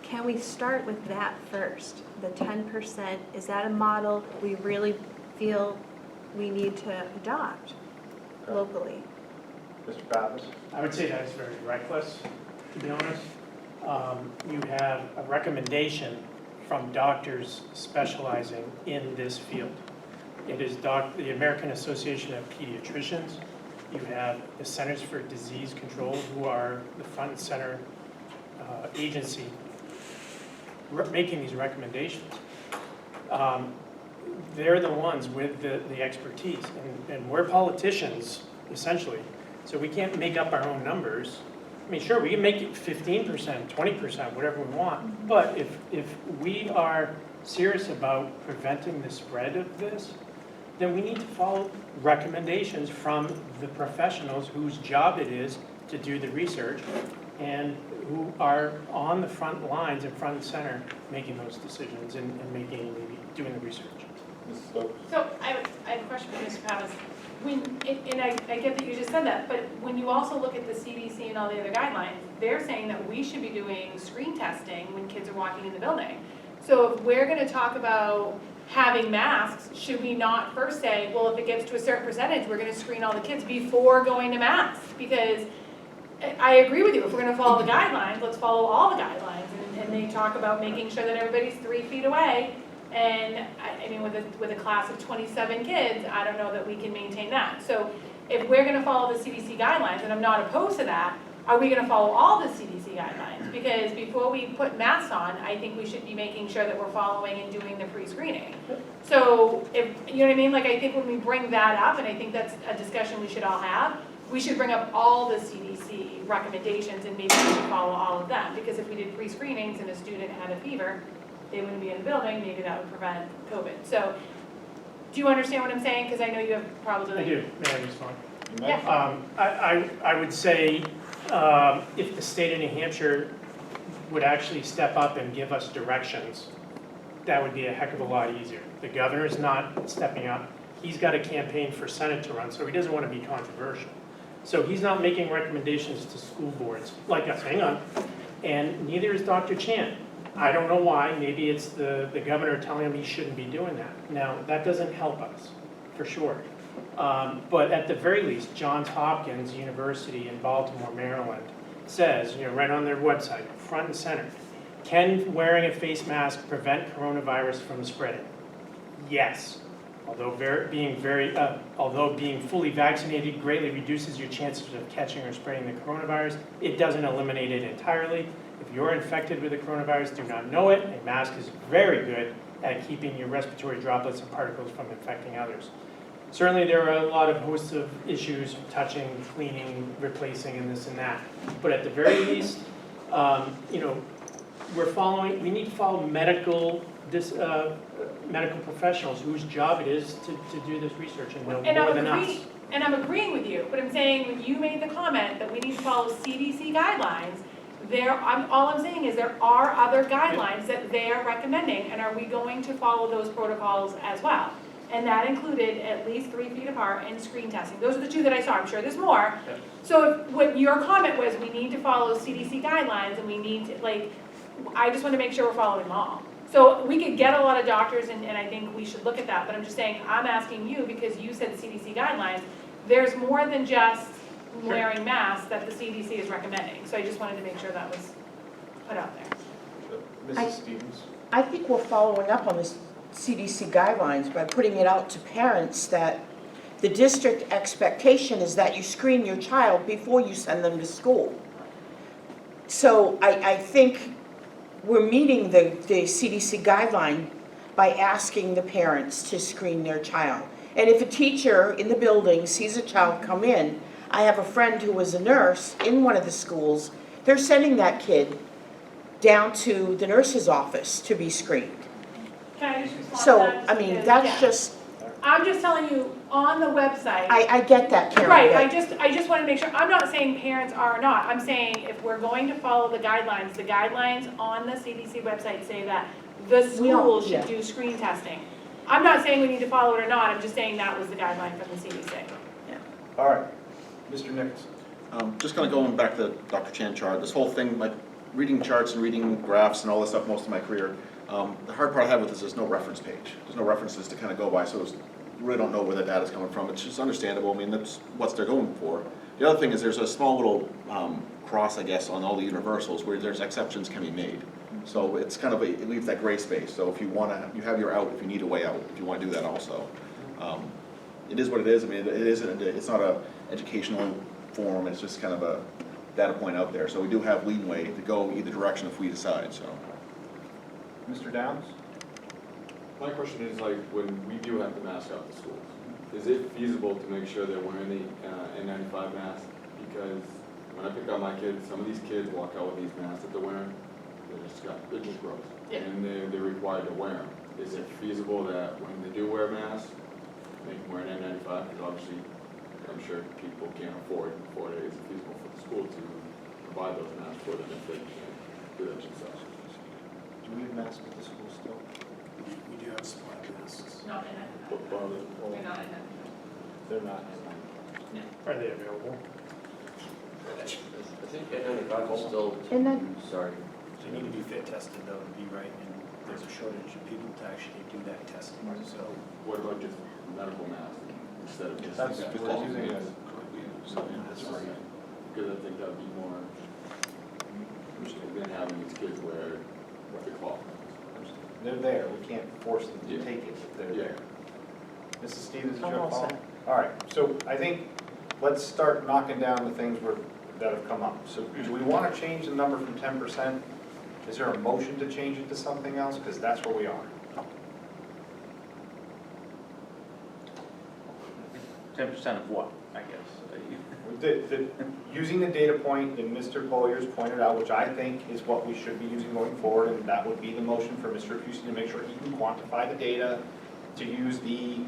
Can we start with that first? The 10%, is that a model we really feel we need to adopt locally? Mr. Pappas? I would say that is very reckless, to be honest. You have a recommendation from doctors specializing in this field. It is the American Association of Pediatricians. You have the Centers for Disease Control, who are the front and center agency making these recommendations. They're the ones with the expertise, and we're politicians, essentially, so we can't make up our own numbers. I mean, sure, we can make it 15%, 20%, whatever we want, but if we are serious about preventing the spread of this, then we need to follow recommendations from the professionals whose job it is to do the research and who are on the front lines and front and center making those decisions and doing the research. So I have a question for Mr. Pappas. And I get that you just said that, but when you also look at the CDC and all the other guidelines, they're saying that we should be doing screen testing when kids are walking in the building. So if we're gonna talk about having masks, should we not first say, well, if it gets to a certain percentage, we're gonna screen all the kids before going to masks? Because I agree with you, if we're gonna follow the guidelines, let's follow all the guidelines. And they talk about making sure that everybody's 3 feet away. And I mean, with a class of 27 kids, I don't know that we can maintain that. So if we're gonna follow the CDC guidelines, and I'm not opposed to that, are we gonna follow all the CDC guidelines? Because before we put masks on, I think we should be making sure that we're following and doing the pre-screening. So if, you know what I mean? Like, I think when we bring that up, and I think that's a discussion we should all have, we should bring up all the CDC recommendations and maybe we should follow all of them. Because if we did pre-screenings and a student had a fever, they wouldn't be in the building, maybe that would prevent COVID. So, do you understand what I'm saying? Because I know you have probably... I do, may I respond? Yeah. I would say if the state of New Hampshire would actually step up and give us directions, that would be a heck of a lot easier. The governor's not stepping up. He's got a campaign for Senate to run, so he doesn't want to be controversial. So he's not making recommendations to school boards like us, hang on, and neither is Dr. Chan. I don't know why, maybe it's the governor telling him he shouldn't be doing that. Now, that doesn't help us, for sure. But at the very least, Johns Hopkins University in Baltimore, Maryland says, you know, right on their website, front and center, can wearing a face mask prevent coronavirus from spreading? Yes. Although being fully vaccinated greatly reduces your chances of catching or spreading the coronavirus, it doesn't eliminate it entirely. If you're infected with the coronavirus, do not know it. A mask is very good at keeping your respiratory droplets and particles from infecting others. Certainly, there are a lot of hosts of issues, touching, cleaning, replacing, and this and that. But at the very least, you know, we need to follow medical professionals whose job it is to do this research and know more than us. And I'm agreeing with you, but I'm saying when you made the comment that we need to follow CDC guidelines, all I'm saying is there are other guidelines that they are recommending, and are we going to follow those protocols as well? And that included at least 3 feet apart and screen testing. Those are the 2 that I saw. I'm sure there's more. Yeah. So what your comment was, we need to follow CDC guidelines, and we need to, like, I just want to make sure we're following them all. So we could get a lot of doctors, and I think we should look at that, but I'm just saying, I'm asking you because you said CDC guidelines. There's more than just wearing masks that the CDC is recommending. So I just wanted to make sure that was put out there. Mrs. Stevens? I think we're following up on this CDC guidelines by putting it out to parents that the district expectation is that you screen your child before you send them to school. So I think we're meeting the CDC guideline by asking the parents to screen their child. And if a teacher in the building sees a child come in, I have a friend who was a nurse in one of the schools, they're sending that kid down to the nurse's office to be screened. Can I just respond to So, that? I mean, Because, that's yeah. just, I'm just telling you, on the website. I get that, Karen. Right, but- I just want to make sure, I'm not saying parents are or not, I'm saying if we're going to follow the guidelines on the CDC website say that the school should do screen testing. I'm not saying we need to follow it or not, I'm just saying that was the guideline from the CDC. All right, Mr. Nicholson. Just kind of going back to Dr. Chan chart, this whole thing, like reading charts and reading graphs and all this stuff most of my career, the hard part I have with this is no reference page. There's no references to kind of go by, so you really don't know where the data's coming from. It's just understandable. I mean, that's what they're going for. The other thing is there's a small little cross, I guess, on all the universals where there's exceptions can be made. So it's kind of it leaves that gray space. So if you want to, you have your out if you need a way out, if you want to do that also. It is what it is. I mean, it's not a educational forum. It's just kind of a data point out there. So we do have leeway to go either direction if we decide, so. Mr. Downs? My question is, like, when we do have to mask out the schools, is it feasible to make sure they're wearing the N95 mask? Because when I pick up my kids, some of these kids walk out with these masks that they're wearing, they're just gross. Yeah. And they're required to wear them. Is it feasible that when they do wear masks, make them wear an N95? Because obviously, I'm sure people can't afford it. Is it feasible for the school to provide those masks for them if they can't do that themselves? Do we have masks at the school still? We do have supply of masks. Not in it. They're not in it. They're not. Are they available? I think N95 is still, sorry. So you need to be fit tested though to be right, and there's a shortage of people to actually do that testing, so. What about just medical masks instead of just? That's what I'm using it as. Because I think that'd be more interesting than having these kids wear the cloth. They're there, we can't force them to take it, but they're there. Mrs. Stevens, is your call? All right, so I think, let's start knocking down the things that have come up. So do we want to change the number from 10%? Is there a motion to change it to something else? Because that's where we are. 10% of what, I guess? Using the data point that Mr. Boyers pointed out, which I think is what we should be using going forward, and that would be the motion for Mr. Pusey to make sure he can quantify the data, to use the,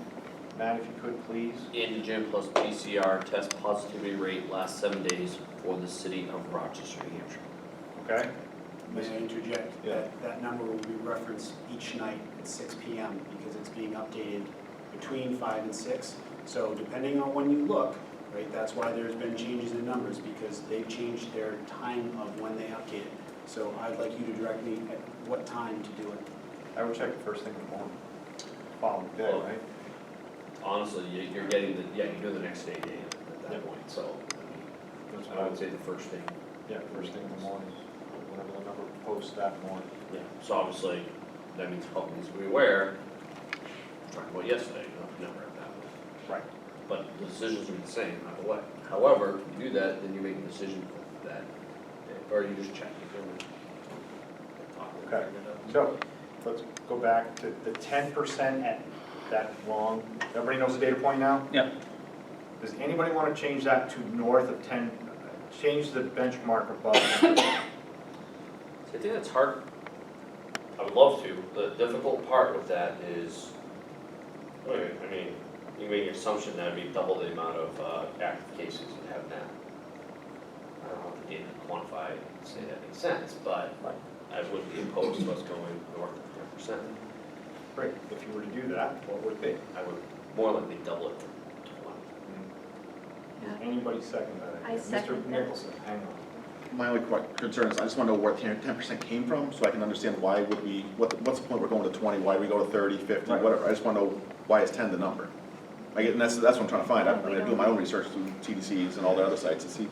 Matt, if you could please. Antigen plus PCR test positivity rate last 7 days for the city of Rochester, New Hampshire. Okay? May I interject? Yeah. That number will be referenced each night at 6 p.m. because it's being updated between 5 and 6. So depending on when you look, right, that's why there's been changes in numbers because they've changed their time of when they update it. So I'd like you to direct me at what time to do it. I would check the first thing in the morning, following day, right? Honestly, you're getting you're doing the next day data at that point, so I would say the first thing. Yeah, first thing in the morning, whatever the number posts that morning. Yeah, so obviously, that means public needs to be aware, talking about yesterday, never have that. Right. But the decisions will be the same, either way. However, if you do that, then you make a decision that, or you just check it. Okay, so let's go back to the 10% at that long. Everybody knows the data point now? Yeah. Does anybody want to change that to north of 10, change the benchmark above 10%? I think that's hard. I would love to. The difficult part with that is, I mean, you make an assumption that it'd be double the amount of active cases you have now. I don't know if the data to quantify say that makes sense, but I wouldn't be opposed to us going north of 10%. Great, if you were to do that, what would it be? I would more likely double it to 20. Does anybody second that? I second Mr. that. Nicholson, hang on. My only concern is, I just want to know where 10% came from, so I can understand why would we, what's the point we're going to 20, why do we go to 30, 50, Right. whatever. I just want to know why is 10 the number. And that's what I'm trying to find. I mean, I do my own research through CDC's and all the other sites to see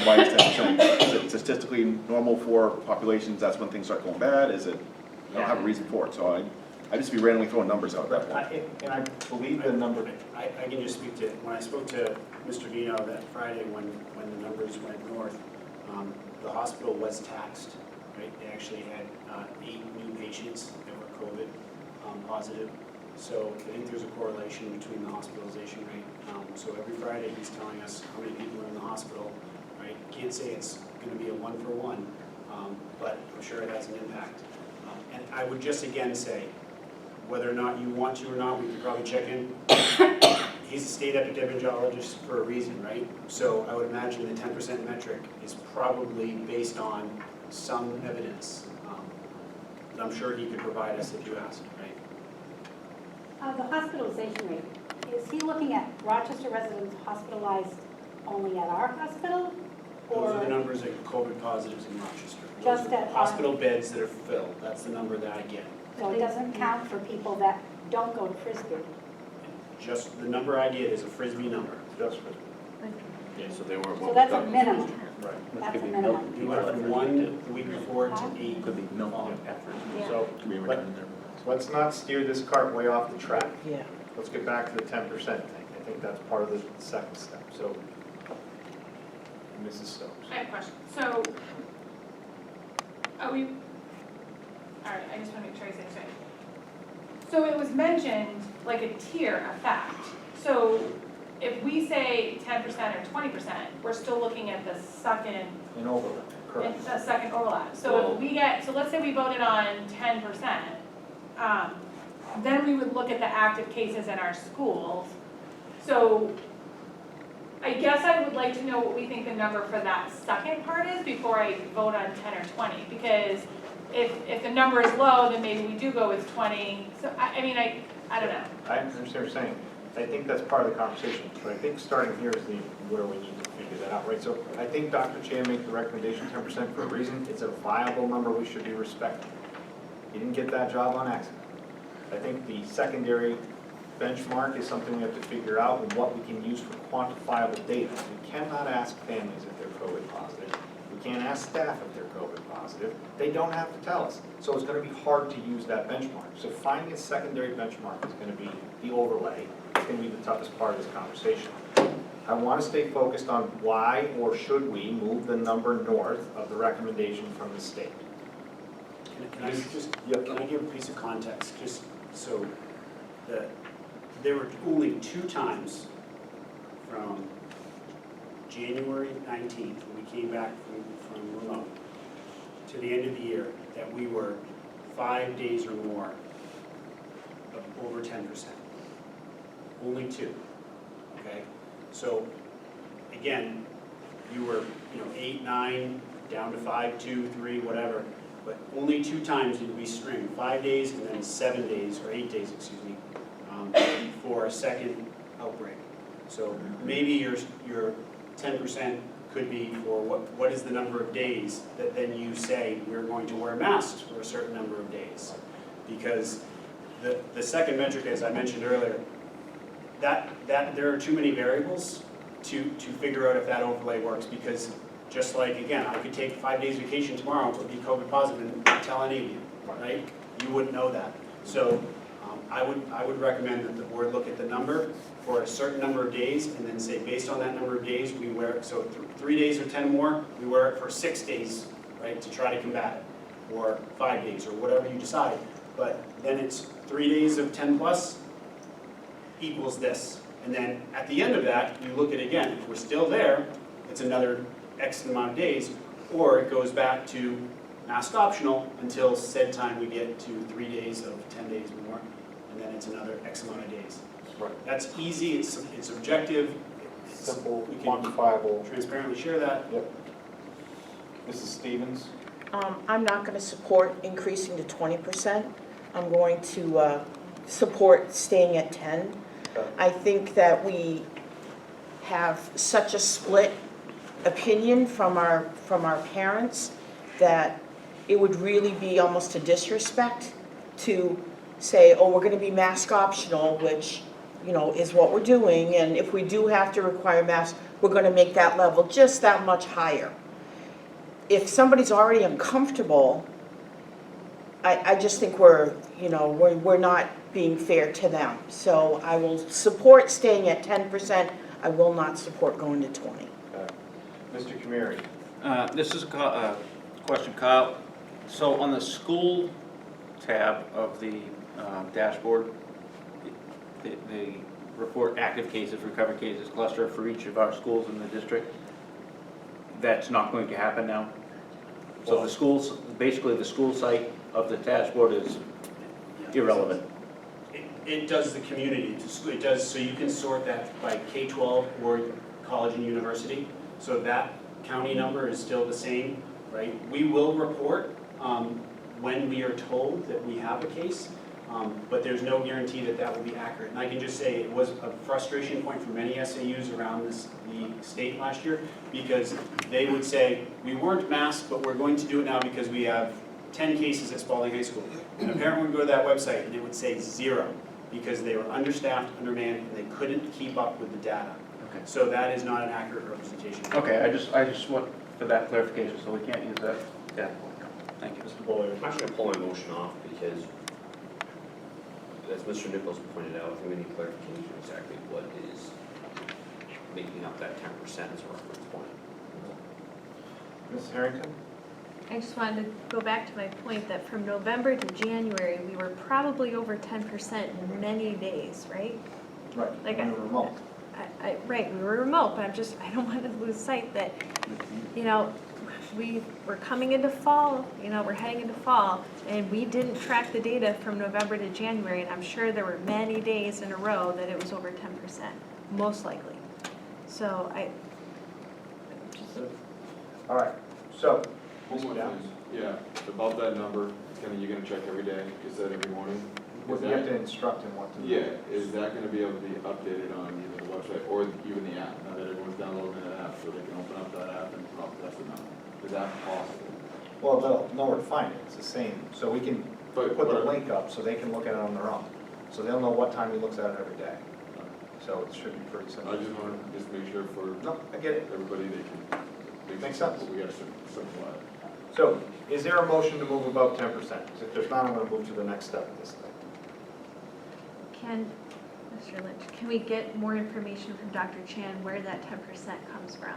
why is 10%. Is it statistically normal for populations, that's when things start going bad? Is it, I don't have a reason for it, so I just be randomly throwing numbers out at that point. And I believe the number, I can just speak to, when I spoke to Mr. Vino that Friday when the numbers went north, the hospital was taxed, right? They actually had 8 new patients that were COVID positive. So I think there's a correlation between the hospitalization rate. So every Friday, he's telling us how many people are in the hospital, right? Can't say it's gonna be a 1-for-1, but I'm sure it has an impact. And I would just again say, whether or not you want to or not, we could probably check in. He's a state epidemiologist for a reason, right? So I would imagine the 10% metric is probably based on some evidence that I'm sure he could provide us if you asked, right? The hospitalization rate, is he looking at Rochester residents hospitalized only at our hospital? Those are the Or numbers of COVID positives in Rochester. Those Just are at our- hospital beds that are filled, that's the number that I get. so it doesn't count for people that don't go to Frisbee? Just, the number I get is a Frisbee number. just for, Yeah, so they were. So that's a minimum, right. that's a minimum. We went from 1 the week before to 8. Could be no following. Yeah. So Could be redundant there. let's not steer this cart way off the track. Yeah. Let's get back to the 10% thing. I think that's part of the second step. So, Mrs. Stokes. I have a question. So, all right, I just want to make sure I say this right. So it was mentioned like a tier effect. So if we say 10% or 20%, we're still looking at the second, In overlap, correct. the second overlap. So if we get, so let's say we voted on 10%, then we would look at the active cases in our schools. So I guess I would like to know what we think the number for that second part is before I vote on 10 or 20, because if the number is low, then maybe we do go with 20. So I mean, I don't know. I understand what you're saying. I think that's part of the conversation, but I think starting here is where we need to figure that out, right? So I think Dr. Chan made the recommendation 10% for a reason. It's a viable number we should be respecting. He didn't get that job on accident. I think the secondary benchmark is something we have to figure out and what we can use for quantifiable data. We cannot ask families if they're COVID positive. We can't ask staff if they're COVID positive. They don't have to tell us. So it's going to be hard to use that benchmark. So finding a secondary benchmark is going to be the overlay. It's going to be the toughest part of this conversation. I want to stay focused on why or should we move the number north of the recommendation from the state. Can I give a piece of context, just so that there were only 2 times from January 19th, when we came back from remote, to the end of the year, that we were 5 days or more of over 10%. Only 2, okay? So, again, you were, 8, 9, down to 5, 2, 3, whatever, but only 2 times did we string, 5 days and then 7 days, or 8 days, excuse me, for a second outbreak. So maybe your 10% could be for what is the number of days that then you say we're going to wear masks for a certain number of days. Because the second metric, as I mentioned earlier, that there are too many variables to figure out if that overlay works, because just like, again, I could take 5 days vacation tomorrow and be COVID positive and not tell any of you, right? You wouldn't know that. So I would recommend that the board look at the number for a certain number of days and then say, based on that number of days, we wear it. So 3 days or 10 more, we wear it for 6 days, right, to try to combat it. or 5 days, or whatever you decide. But then it's 3 days of 10 plus equals this. And then at the end of that, you look at it again. If we're still there, it's another X amount of days, or it goes back to mask optional until said time we get to 3 days of 10 days more, and then it's another X amount of days. Right. That's easy, it's objective, Simple, we can quantifiable. transparently share that. Yep. Mrs. Stevens? I'm not going to support increasing to 20%. I'm going to support staying at 10. Okay. I think that we have such a split opinion from our parents that it would really be almost a disrespect to say, oh, we're going to be mask optional, which, you know, is what we're doing, and if we do have to require masks, we're going to make that level just that much higher. If somebody's already uncomfortable, I just think we're not being fair to them. So I will support staying at 10%. I will not support going to 20. Okay. Mr. Kamiri? This is a question, Kyle. So on the school tab of the dashboard, they report active cases, recovered cases, cluster for each of our schools in the district. That's not going to happen now. So the schools, basically the school site of the dashboard is irrelevant. It does the community, it does, so you can sort that by K-12 or college and university. So that county number is still the same, right? We will report when we are told that we have a case, but there's no guarantee that that will be accurate. And I can just say it was a frustration point for many SAUs around the state last year, because they would say, we weren't masked, but we're going to do it now because we have 10 cases at Spalding High School. And a parent would go to that website and it would say 0, because they were understaffed, undermanned, and they couldn't keep up with the data. Okay. So that is not an accurate representation. Okay, I just want for that clarification, so we can't use that data point. Thank you. Mr. Boyer? I'm actually going to pull my motion off because, as Mr. Nichols pointed out, I think we need clarification exactly what is making up that 10% as a reference point. Ms. Harrington? I just wanted to go back to my point that from November to January, we were probably over 10% in many days, right? Right, Like on the remote. Right, we were remote, but I don't want to lose sight that, you know, we're coming into fall, you know, we're heading into fall, and we didn't track the data from November to January, and I'm sure there were many days in a row that it was over 10%, most likely. So All right, so, One more thing, yeah, about that number, you're gonna check every day, you said every morning? we have to instruct him what to do. Yeah, is that gonna be able to be updated on either the website or even the app, now that everyone's downloading that app, so they can open up that app and test it now? Is that possible? Well, they'll know where to find it, it's the same, so we can put the link up so they can look at it on their own. So they'll know what time he looks at it every day. So it should be pretty simple. I just wanna make sure for No, I get it. everybody, they can. Makes sense. We gotta simplify it. So, is there a motion to move above 10%? If there's not, I'm gonna move to the next step of this thing. Mr. Lynch, can we get more information from Dr. Chan where that 10% comes from?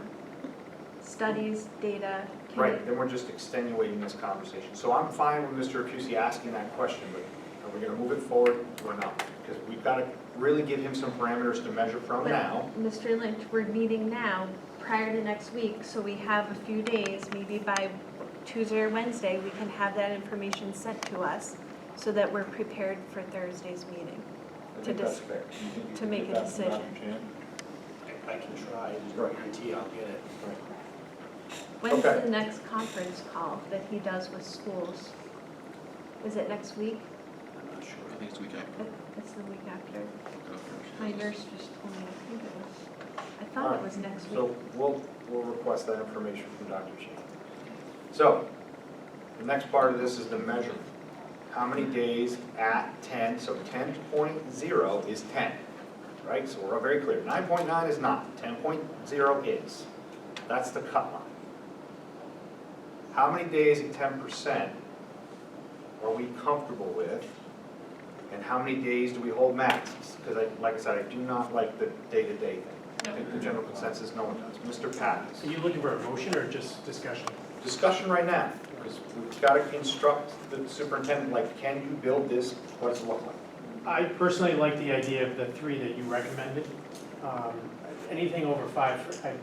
Studies, data? Right, then we're just extenuating this conversation. So I'm fine with Mr. Acusey asking that question, but are we gonna move it forward or not? Because we've gotta really give him some parameters to measure from But, now. Mr. Lynch, we're meeting now prior to next week, so we have a few days, maybe by Tuesday or Wednesday, we can have that information sent to us so that we're prepared for Thursday's meeting. I think that's fair. You think you to can make get a that from decision. Dr. Chan? I can try, there's no guarantee I'll get it. When's Okay. the next conference call that he does with schools? Is it next week? I'm not sure. I think it's the week after. It's the week after. My nurse just told me, I think it was, I thought it was next week. So we'll request that information from Dr. Chan. So, the next part of this is the measurement. How many days at 10, so 10.0 is 10, right? So we're very clear. 9.9 is not, 10.0 is. That's the cut line. How many days at 10% are we comfortable with? And how many days do we hold masks? Because like I said, I do not like the day-to-day thing. I think the general consensus, no one does. Mr. Pattis. Are you looking for a motion or just discussion? discussion right now, because we've got to instruct the superintendent, like, can you build this, what does it look like? I personally like the idea of the 3 that you recommended. Anything over 5,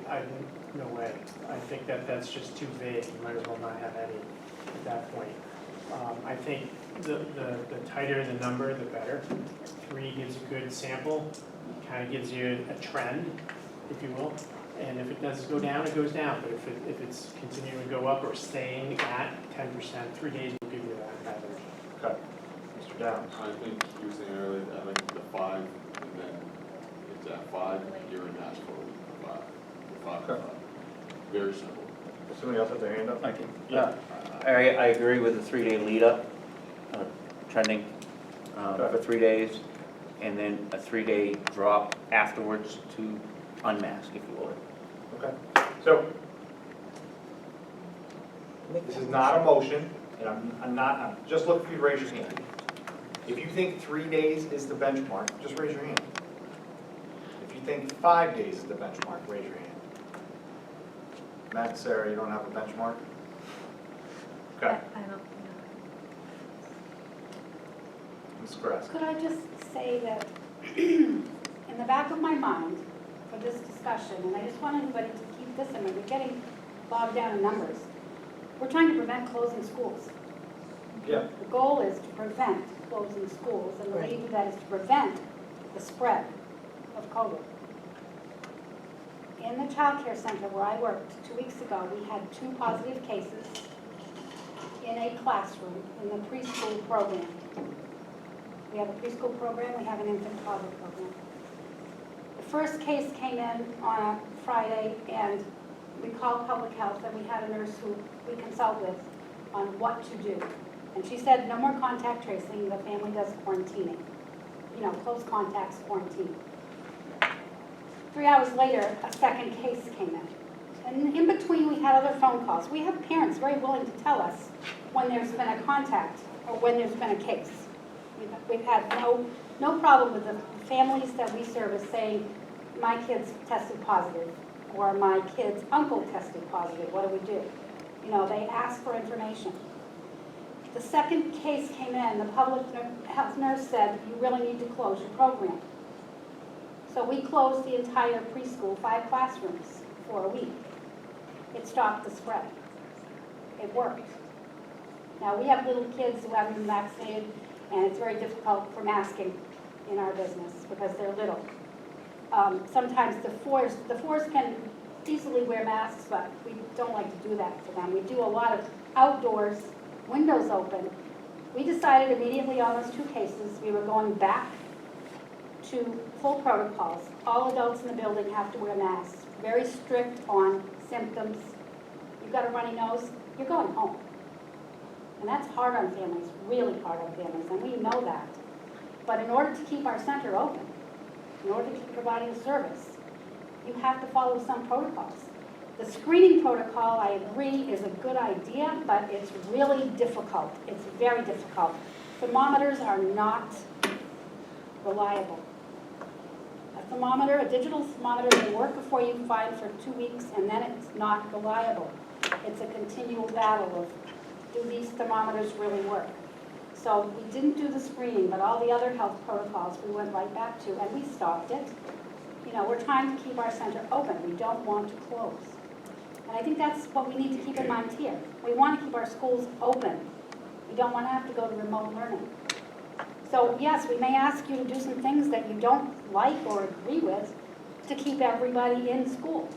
no way. I think that's just too vague, you might as well not have any at that point. I think the tighter the number, the better. 3 gives a good sample, kind of gives you a trend, if you will. And if it does go down, it goes down. But if it's continuing to go up or staying at 10%, 3 days will give you that average. Okay. Mr. Downs? I think you were saying earlier that like the 5, and then it's at 5, you're in mass for 5. 5 to 5. Very simple. Somebody else have their hand up? I can, I agree with the 3-day lead up, trending for 3 days, and then a 3-day drop afterwards to unmask, if you will. Okay. So, this is not a motion, and I'm just looking for you to raise your hand. If you think 3 days is the benchmark, just raise your hand. If you think 5 days is the benchmark, raise your hand. Matt and Sarah, you don't have a benchmark? Okay. I don't know. Ms. Grass. Could I just say that in the back of my mind for this discussion, and I just want everybody to keep this in mind, we're getting bogged down in numbers. We're trying to prevent closing schools. Yeah. The goal is to prevent closing schools, and the way to do that is to prevent the spread of COVID. In the child care center where I worked 2 weeks ago, we had 2 positive cases in a classroom in the preschool program. We have a preschool program, we have an infant toddler program. The first case came in on a Friday, and we called public health, and we had a nurse who we consult with on what to do. And she said, no more contact tracing, the family does quarantining. You know, close contacts, quarantine. 3 hours later, a second case came in. And in between, we had other phone calls. We have parents very willing to tell us when there's been a contact or when there's been a case. We've had no problem with the families that we service saying, my kids tested positive, or my kid's uncle tested positive, what do we do? You know, they ask for information. The second case came in, the public health nurse said, you really need to close your program. So we closed the entire preschool, 5 classrooms, for a week. It stopped the spread. It worked. Now, we have little kids who haven't been vaccinated, and it's very difficult for masking in our business because they're little. Sometimes the fours can easily wear masks, but we don't like to do that for them. We do a lot of outdoors, windows open. We decided immediately on those 2 cases we were going back to full protocols. All adults in the building have to wear masks. Very strict on symptoms. You've got a runny nose, you're going home. And that's hard on families, really hard on families, and we know that. But in order to keep our center open, in order to keep providing a service, you have to follow some protocols. The screening protocol, I agree, is a good idea, but it's really difficult. It's very difficult. Thermometers are not reliable. A thermometer, a digital thermometer may work before you find for 2 weeks, and then it's not reliable. It's a continual battle of, do these thermometers really work? So we didn't do the screening, but all the other health protocols we went right back to, and we stopped it. You know, we're trying to keep our center open. We don't want to close. And I think that's what we need to keep in mind here. We want to keep our schools open. We don't want to have to go to remote learning. So yes, we may ask you to do some things that you don't like or agree with to keep everybody in school.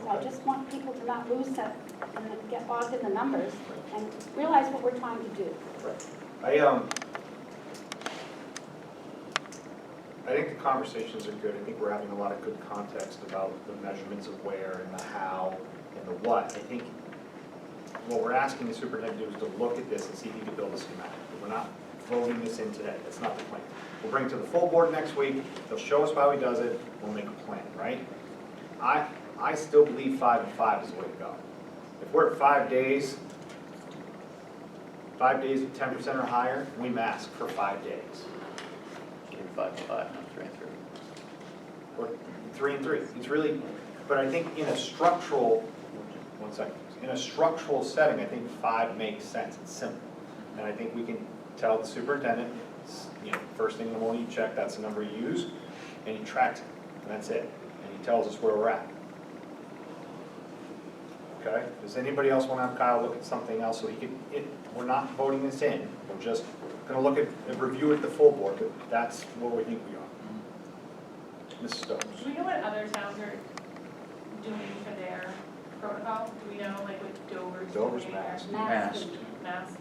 So I just want people to not lose that and get bogged in the numbers and realize what we're trying to do. I think the conversations are good. I think we're having a lot of good context about the measurements of where and the how and the what. I think what we're asking the superintendent to do is to look at this and see if he can build a schematic. We're not voting this in today. That's not the plan. We'll bring it to the full board next week. They'll show us how he does it. We'll make a plan, right? I still believe 5 and 5 is the way to go. If we're at 5 days, 5 days at 10% or higher, we mask for 5 days. 5 and 5, not 3 and 3. Or 3 and 3. It's really, but I think in a structural, one second. In a structural setting, I think 5 makes sense, it's simple. And I think we can tell the superintendent, first thing in the morning you check, that's the number you use, and he tracks it, and that's it. And he tells us where we're at. Okay, does anybody else want to have Kyle look at something else so he can, we're not voting this in, we're just gonna look at, and review it the full board, but that's where we think we are. Mrs. Stokes. Do we know what other towns are doing for their protocol? Do we know, like, what Dover's doing? Dover's masked. Masked. Masked.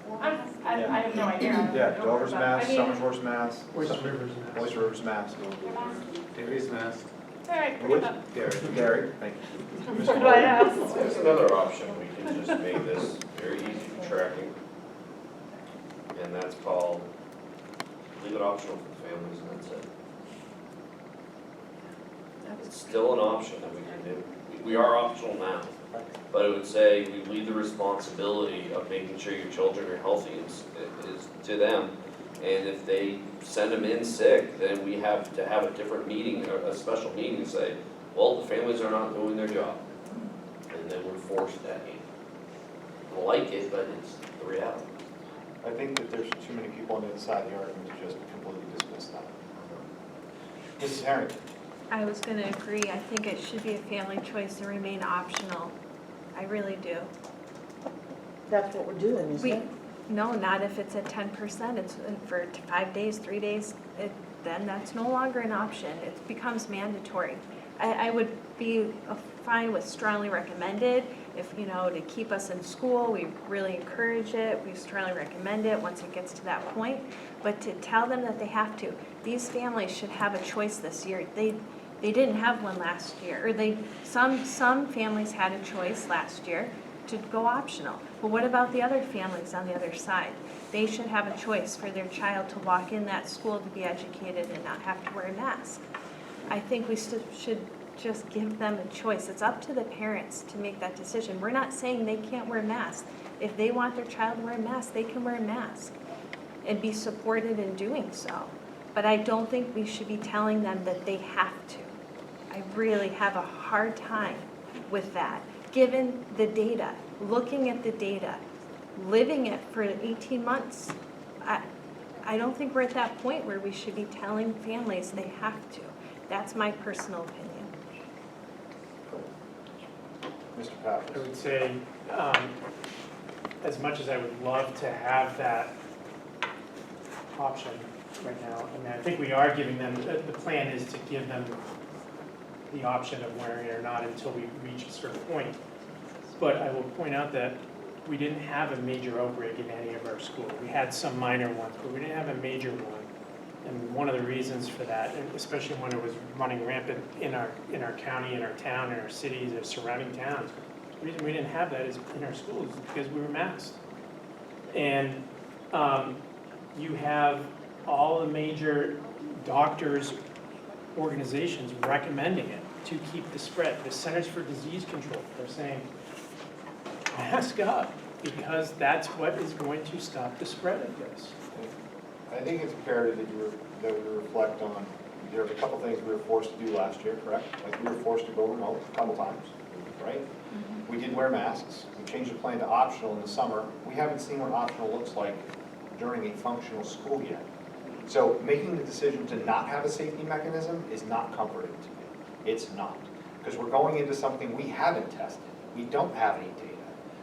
I have no idea. Yeah, Dover's But, masked, I mean, Summersworth's masked. Oyster River's masked. Oyster River's masked. They're masked. Davies mask. All right, Would- forget that. Gary, thank you. What do I ask? There's another option, we can just make this very easy for tracking. And that's called, leave it optional for the families and that's it. It's still an option that we can do. We are optional now, but it would say we leave the responsibility of making sure your children are healthy is to them. And if they send them in sick, then we have to have a different meeting, a special meeting and say, well, the families are not doing their job. And then we're forced that in. I don't like it, but it's the reality. I think that there's too many people on the other side of the argument to just completely dismiss that. Mrs. Harrington. I was going to agree. I think it should be a family choice and remain optional. I really do. That's what we're doing, isn't it? No, not if it's at 10%. It's for 5 days, 3 days. Then that's no longer an option. It becomes mandatory. I would be fine with strongly recommended. If, to keep us in school, we really encourage it. We strongly recommend it once it gets to that point. But to tell them that they have to, these families should have a choice this year. They didn't have one last year, or some families had a choice last year to go optional. But what about the other families on the other side? They should have a choice for their child to walk in that school to be educated and not have to wear a mask. I think we should just give them a choice. It's up to the parents to make that decision. We're not saying they can't wear masks. If they want their child to wear a mask, they can wear a mask and be supported in doing so. But I don't think we should be telling them that they have to. I really have a hard time with that. Given the data, looking at the data, living it for 18 months, I don't think we're at that point where we should be telling families they have to. That's my personal opinion. Mr. Pappas. I would say, as much as I would love to have that option right now, I think we are giving them, the plan is to give them the option of wearing it or not until we reach a certain point. But I will point out that we didn't have a major outbreak in any of our schools. We had some minor ones, but we didn't have a major one. And one of the reasons for that, and especially when it was running rampant in our county, in our town, in our cities, our surrounding towns, the reason we didn't have that is in our schools because we were masked. And you have all the major doctors' organizations recommending it to keep the spread. The Centers for Disease Control are saying, mask up, because that's what is going to stop the spread of this. I think it's imperative that we reflect on, there's a couple things we were forced to do last year, correct? Like we were forced to go remote a couple times, right? We did wear masks. We changed the plan to optional in the summer. We haven't seen what optional looks like during a functional school yet. So making the decision to not have a safety mechanism is not comforting to me. It's not. Because we're going into something we haven't tested. We don't have any data.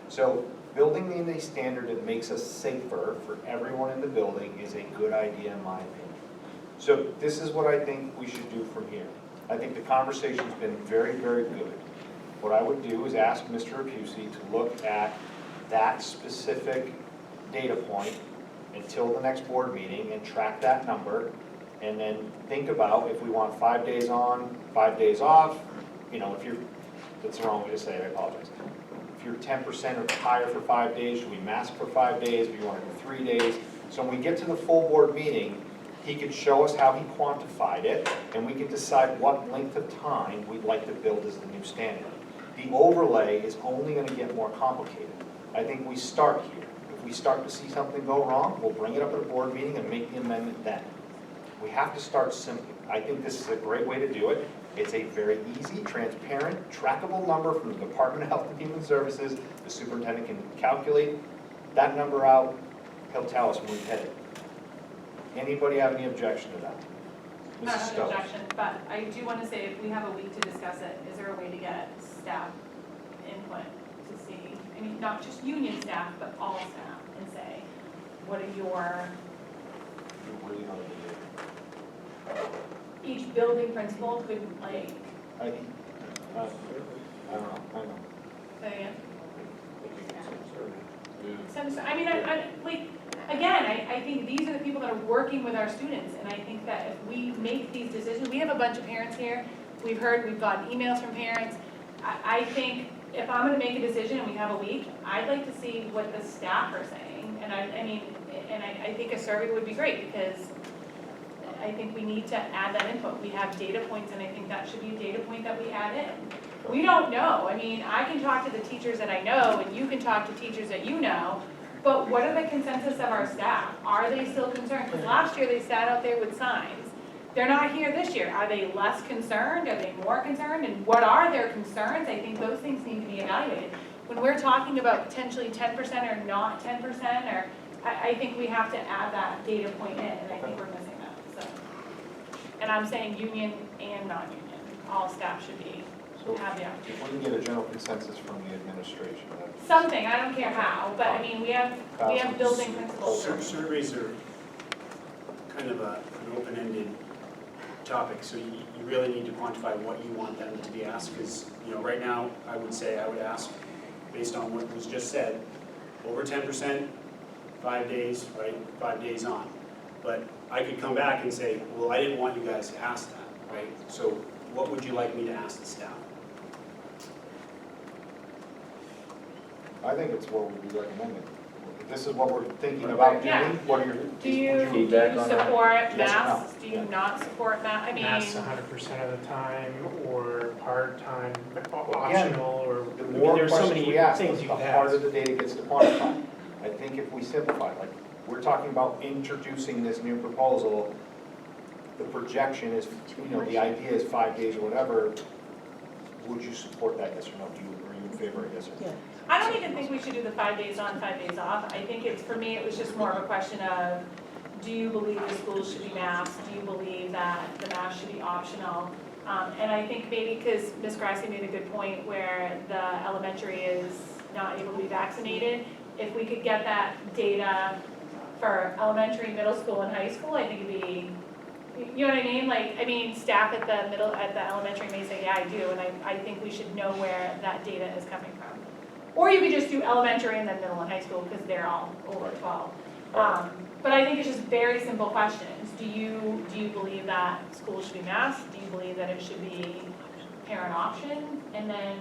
So building in a standard that makes us safer for everyone in the building is a good idea in my opinion. So this is what I think we should do from here. I think the conversation's been very, very good. What I would do is ask Mr. Rapusi to look at that specific data point until the next board meeting and track that number, and then think about if we want 5 days on, 5 days off. If you're, that's the wrong way to say it, I apologize. If you're 10% or higher for 5 days, should we mask for 5 days? Do you want to do 3 days? So when we get to the full board meeting, he can show us how he quantified it, and we can decide what length of time we'd like to build as the new standard. The overlay is only going to get more complicated. I think we start here. If we start to see something go wrong, we'll bring it up at a board meeting and make the amendment then. We have to start simply. I think this is a great way to do it. It's a very easy, transparent, trackable number from the Department of Health and Human Services. The superintendent can calculate that number out. He'll tell us when we hit it. Anybody have any objection to that? Not Mrs. an Stokes? objection, but I do want to say, if we have a week to discuss it, is there a way to get staff input to see, I mean, not just union staff, but all staff, and say, what are your, each building principal could, like, I don't know. say it? I mean, like, again, I think these are the people that are working with our students, and I think that if we make these decisions, we have a bunch of parents here, we've gotten emails from parents. I think if I'm gonna make a decision and we have a week, I'd like to see what the staff are saying, and I think a survey would be great, because I think we need to add that input. We have data points, and I think that should be a data point that we add in. We don't know, I mean, I can talk to the teachers that I know, and you can talk to teachers that you know, but what are the consensus of our staff? Are they still concerned? Because last year they sat out there with signs. They're not here this year. Are they less concerned? Are they more concerned? And what are their concerns? I think those things need to be evaluated. When we're talking about potentially 10% or not 10%, or I think we have to add that data point in, and I think we're missing that. So, and I'm saying union and non-union, all staff should be have the opportunity. If we can get a general consensus from the administration. Something, I don't care how, but I mean, we have building principles. Surveys are kind of an open-ended topic, so you really need to quantify what you want them to be asked, because, you know, right now, I would ask, based on what was just said, over 10%, 5 days, right, 5 days on. But I could come back and say, well, I didn't want you guys to ask that, right? So what would you like me to ask the staff? I think it's what we'd be recommending. If this is what we're thinking about Yeah. doing, what are your? Do you feedback on that? support Yes or no? masks? Do you not support masks? I mean, Masks 100% of the time, or part-time, Again, optional, or, The I mean, more there's so questions many we ask, things the you could harder ask. the data gets to quantify. I think if we simplify, like, we're talking about introducing this new proposal, the projection is, you know, the idea is 5 days or whatever. Would you support that, yes or no? Are you in favor of yes or no? I don't even think we should do the 5 days on, 5 days off. I think it's, for me, it was just more of a question of, do you believe the schools should be masked? Do you believe that the mask should be optional? And I think maybe, because Ms. Grassi made a good point where the elementary is not able to be vaccinated, if we could get that data for elementary, middle school, and high school, I think it'd be, you know what I mean? Like, I mean, staff at the elementary may say, yeah, I do, and I think we should know where that data is coming from. Or you could just do elementary and then middle and high school, because they're all over 12. But I think it's just very simple questions. Do you believe that schools should be masked? Do you believe that it should be parent option? And then,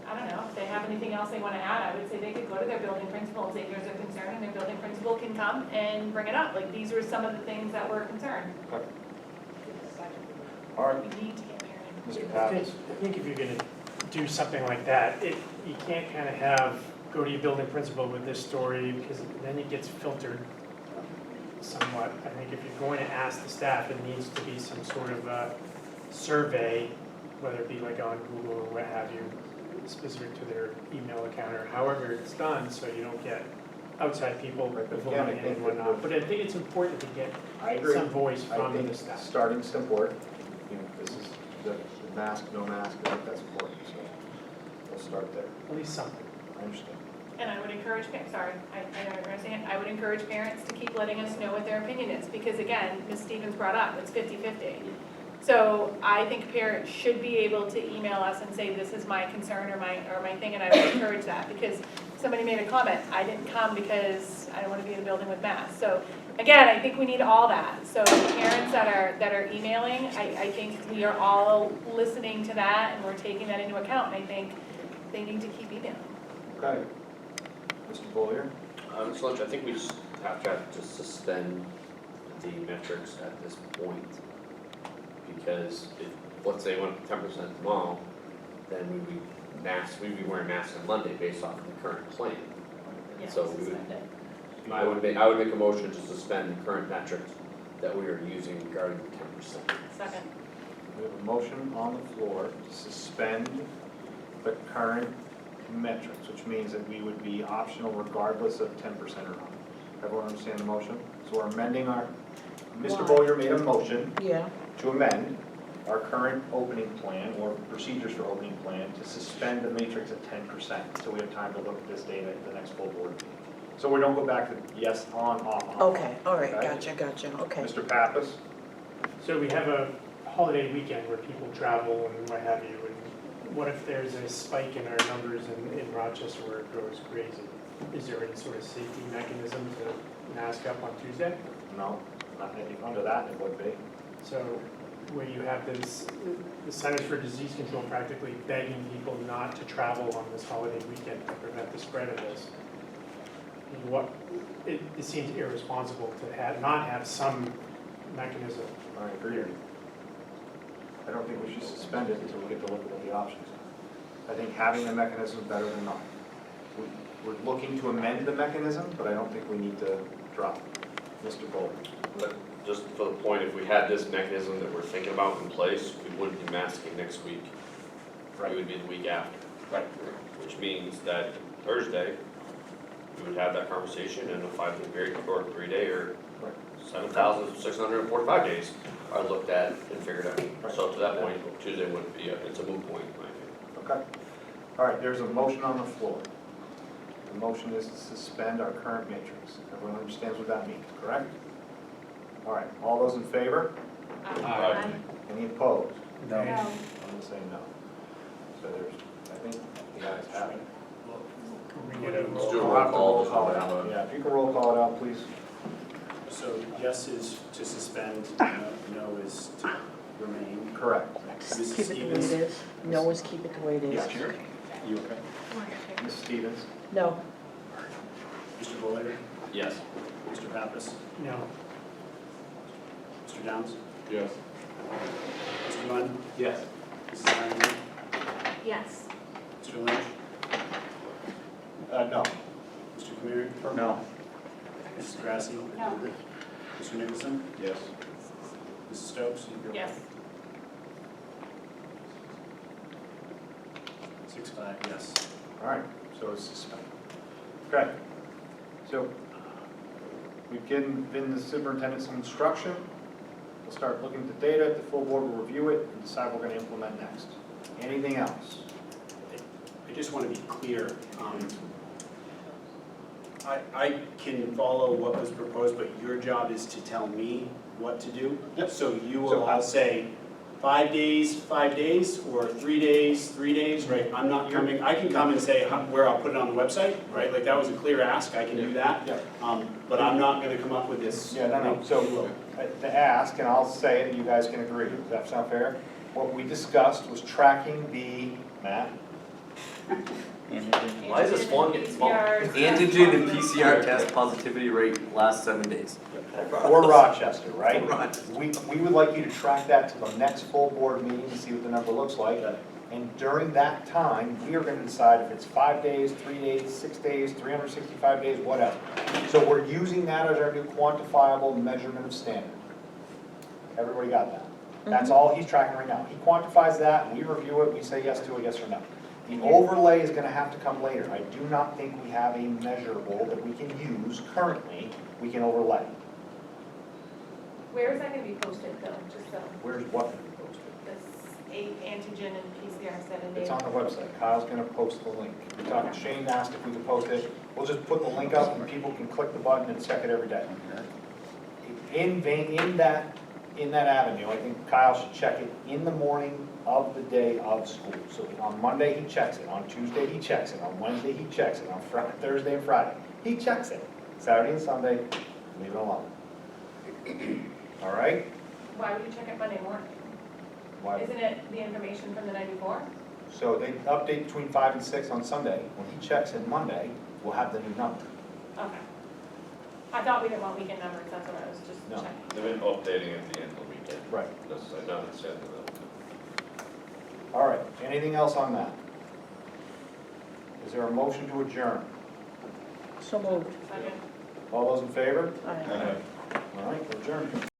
I don't know, if they have anything else they want to add, I would say they could go to their building principal and say, here's a concern, and their building principal can come and bring it up. Like, these were some of the things that were concerned. Okay. All right, We need to get parent. Mr. I Pappas. think if you're gonna do something like that, you can't kind of go to your building principal with this story, because then it gets filtered somewhat. I think if you're going to ask the staff, it needs to be some sort of a survey, whether it be like on Google or what have you, specific to their email account, or however it's done, so you don't get outside people voting and whatnot. But I think it's important to get I agree. some voice I from think the staff. starting simpler, you know, this is the mask, no mask, I think that's important, so we'll start there. At least something. I understand. And I would encourage, sorry, I know what you're saying, I would encourage parents to keep letting us know what their opinion is, because again, Ms. Stevens brought up, it's 50-50. So I think parents should be able to email us and say, this is my concern or my thing, and I would encourage that, because somebody made a comment, I didn't come because I don't want to be in a building with masks. So again, I think we need all that. So the parents that are emailing, I think we are all listening to that, and we're taking that into account, and I think they need to keep emailing. Okay. Mr. Bollier? Ms. Lynch, I think we just have to suspend the metrics at this point. Because if, let's say, went up 10% tomorrow, then we'd be wearing masks on Monday based off of the current plan. Yeah, So we would, I would make a motion to suspend the current metrics that we are using regarding the 10%. Second. We have a motion on the floor to suspend the current metrics, which means that we would be optional regardless of 10% or not. Everyone understand the motion? So we're amending our, Mr. Why? Bowyer made a motion Yeah, to amend our current opening plan or procedures for opening plan to suspend the matrix at 10%. So we have time to look at this data at the next full board meeting. So we don't go back to yes, on, off, on. okay, all right, Okay. gotcha, okay. Mr. Pappas? So we have a holiday weekend where people travel and what have you, and what if there's a spike in our numbers in Rochester where it goes crazy? Is there any sort of safety mechanism to mask up on Tuesday? No, not anything under that, it would be. So where you have this, the Centers for Disease Control practically begging people not to travel on this holiday weekend to prevent the spread of this. What, it seems irresponsible to not have some mechanism. I agree. I don't think we should suspend it until we get to look at what the options are. I think having a mechanism is better than not. We're looking to amend the mechanism, but I don't think we need to drop Mr. Bowler. But just for the point, if we had this mechanism that we're thinking about in place, we wouldn't be masking next week. Right. It would be the week after. Right. Which means that Thursday, we would have that conversation in a 5-day period or 3-day or 7,645 days are looked at and figured out. Right. So to that point, Tuesday wouldn't be, it's a moot point in my opinion. Okay. All right, there's a motion on the floor. The motion is to suspend our current matrix. Everyone understands what that means, correct? All right, all those in favor? Aye. Any opposed? No. I'm gonna say no. So there's, I think you guys have it. Can we get a Let's do a We'll roll have to call. roll call it out. Yeah, if you can roll call it out, please. So yes is to suspend, no is to remain. Correct. Mrs. Keep it the way it Stevens? is. No is keep it the way it is. Yes. You okay? Ms. Stevens? No, Mr. Buller? Yes. Mr. Pappas? No. Mr. Downs? Yes. Mr. Munn? Yes. Mrs. Ironwood? Yes. Mr. Lynch? No. Mr. Kamiri? No. Mrs. Grassi? No. Mr. Nicholson? Yes. Mrs. Stokes? Yes. 6-5, yes. All right, so it's suspended. Okay. So we've been the superintendent's instruction. We'll start looking at the data, the full board will review it and decide what we're going to implement next. Anything else? I just want to be clear. I can follow what was proposed, but your job is to tell me what to do. Yep. So you will all say 5 days, 5 days, or 3 days, 3 days, right? I'm not coming, I can come and say where I'll put it on the website, right? Like that was a clear ask, I can do that. Yeah. But I'm not going to come up with this. Yeah, no. So to ask, and I'll say it, and you guys can agree. Does that sound fair? What we discussed was tracking the, Matt? Why is this font getting smaller? Antigen and PCR test positivity rate last 7 days. For Rochester, right? For Rochester. We would like you to track that to the next full board meeting to see what the number looks like. And during that time, we are going to decide if it's 5 days, 3 days, 6 days, 365 days, whatever. So we're using that as our new quantifiable measurement of standard. Everybody got that? That's all he's tracking right now. He quantifies that, we review it, we say yes to it, yes or no. The overlay is going to have to come later. I do not think we have a measurable that we can use currently, we can overlay. Where is that gonna be posted though, just so, Where's what going to be posted? this antigen and PCR 7 days? It's on the website. Kyle's going to post the link. We talked, Shane asked if we could post it. We'll just put the link up and people can click the button and check it every day. In that avenue, I think Kyle should check it in the morning of the day of school. So on Monday, he checks it. On Tuesday, he checks it. On Wednesday, he checks it. On Friday, Thursday and Friday, he checks it. Saturday and Sunday, leave it alone. All right? Why would you check it Monday morning? Why? Isn't it the information from the night before? So they update between 5 and 6 on Sunday. When he checks in Monday, we'll have the new number. Okay. I thought we didn't want weekend numbers, that's what I was just No. checking. They've been updating at the end of the weekend. Right. That's, I know that's it. All right, anything else on that? Is there a motion to adjourn? so moved. Second. All those in favor? Aye. All right, we're adjourned.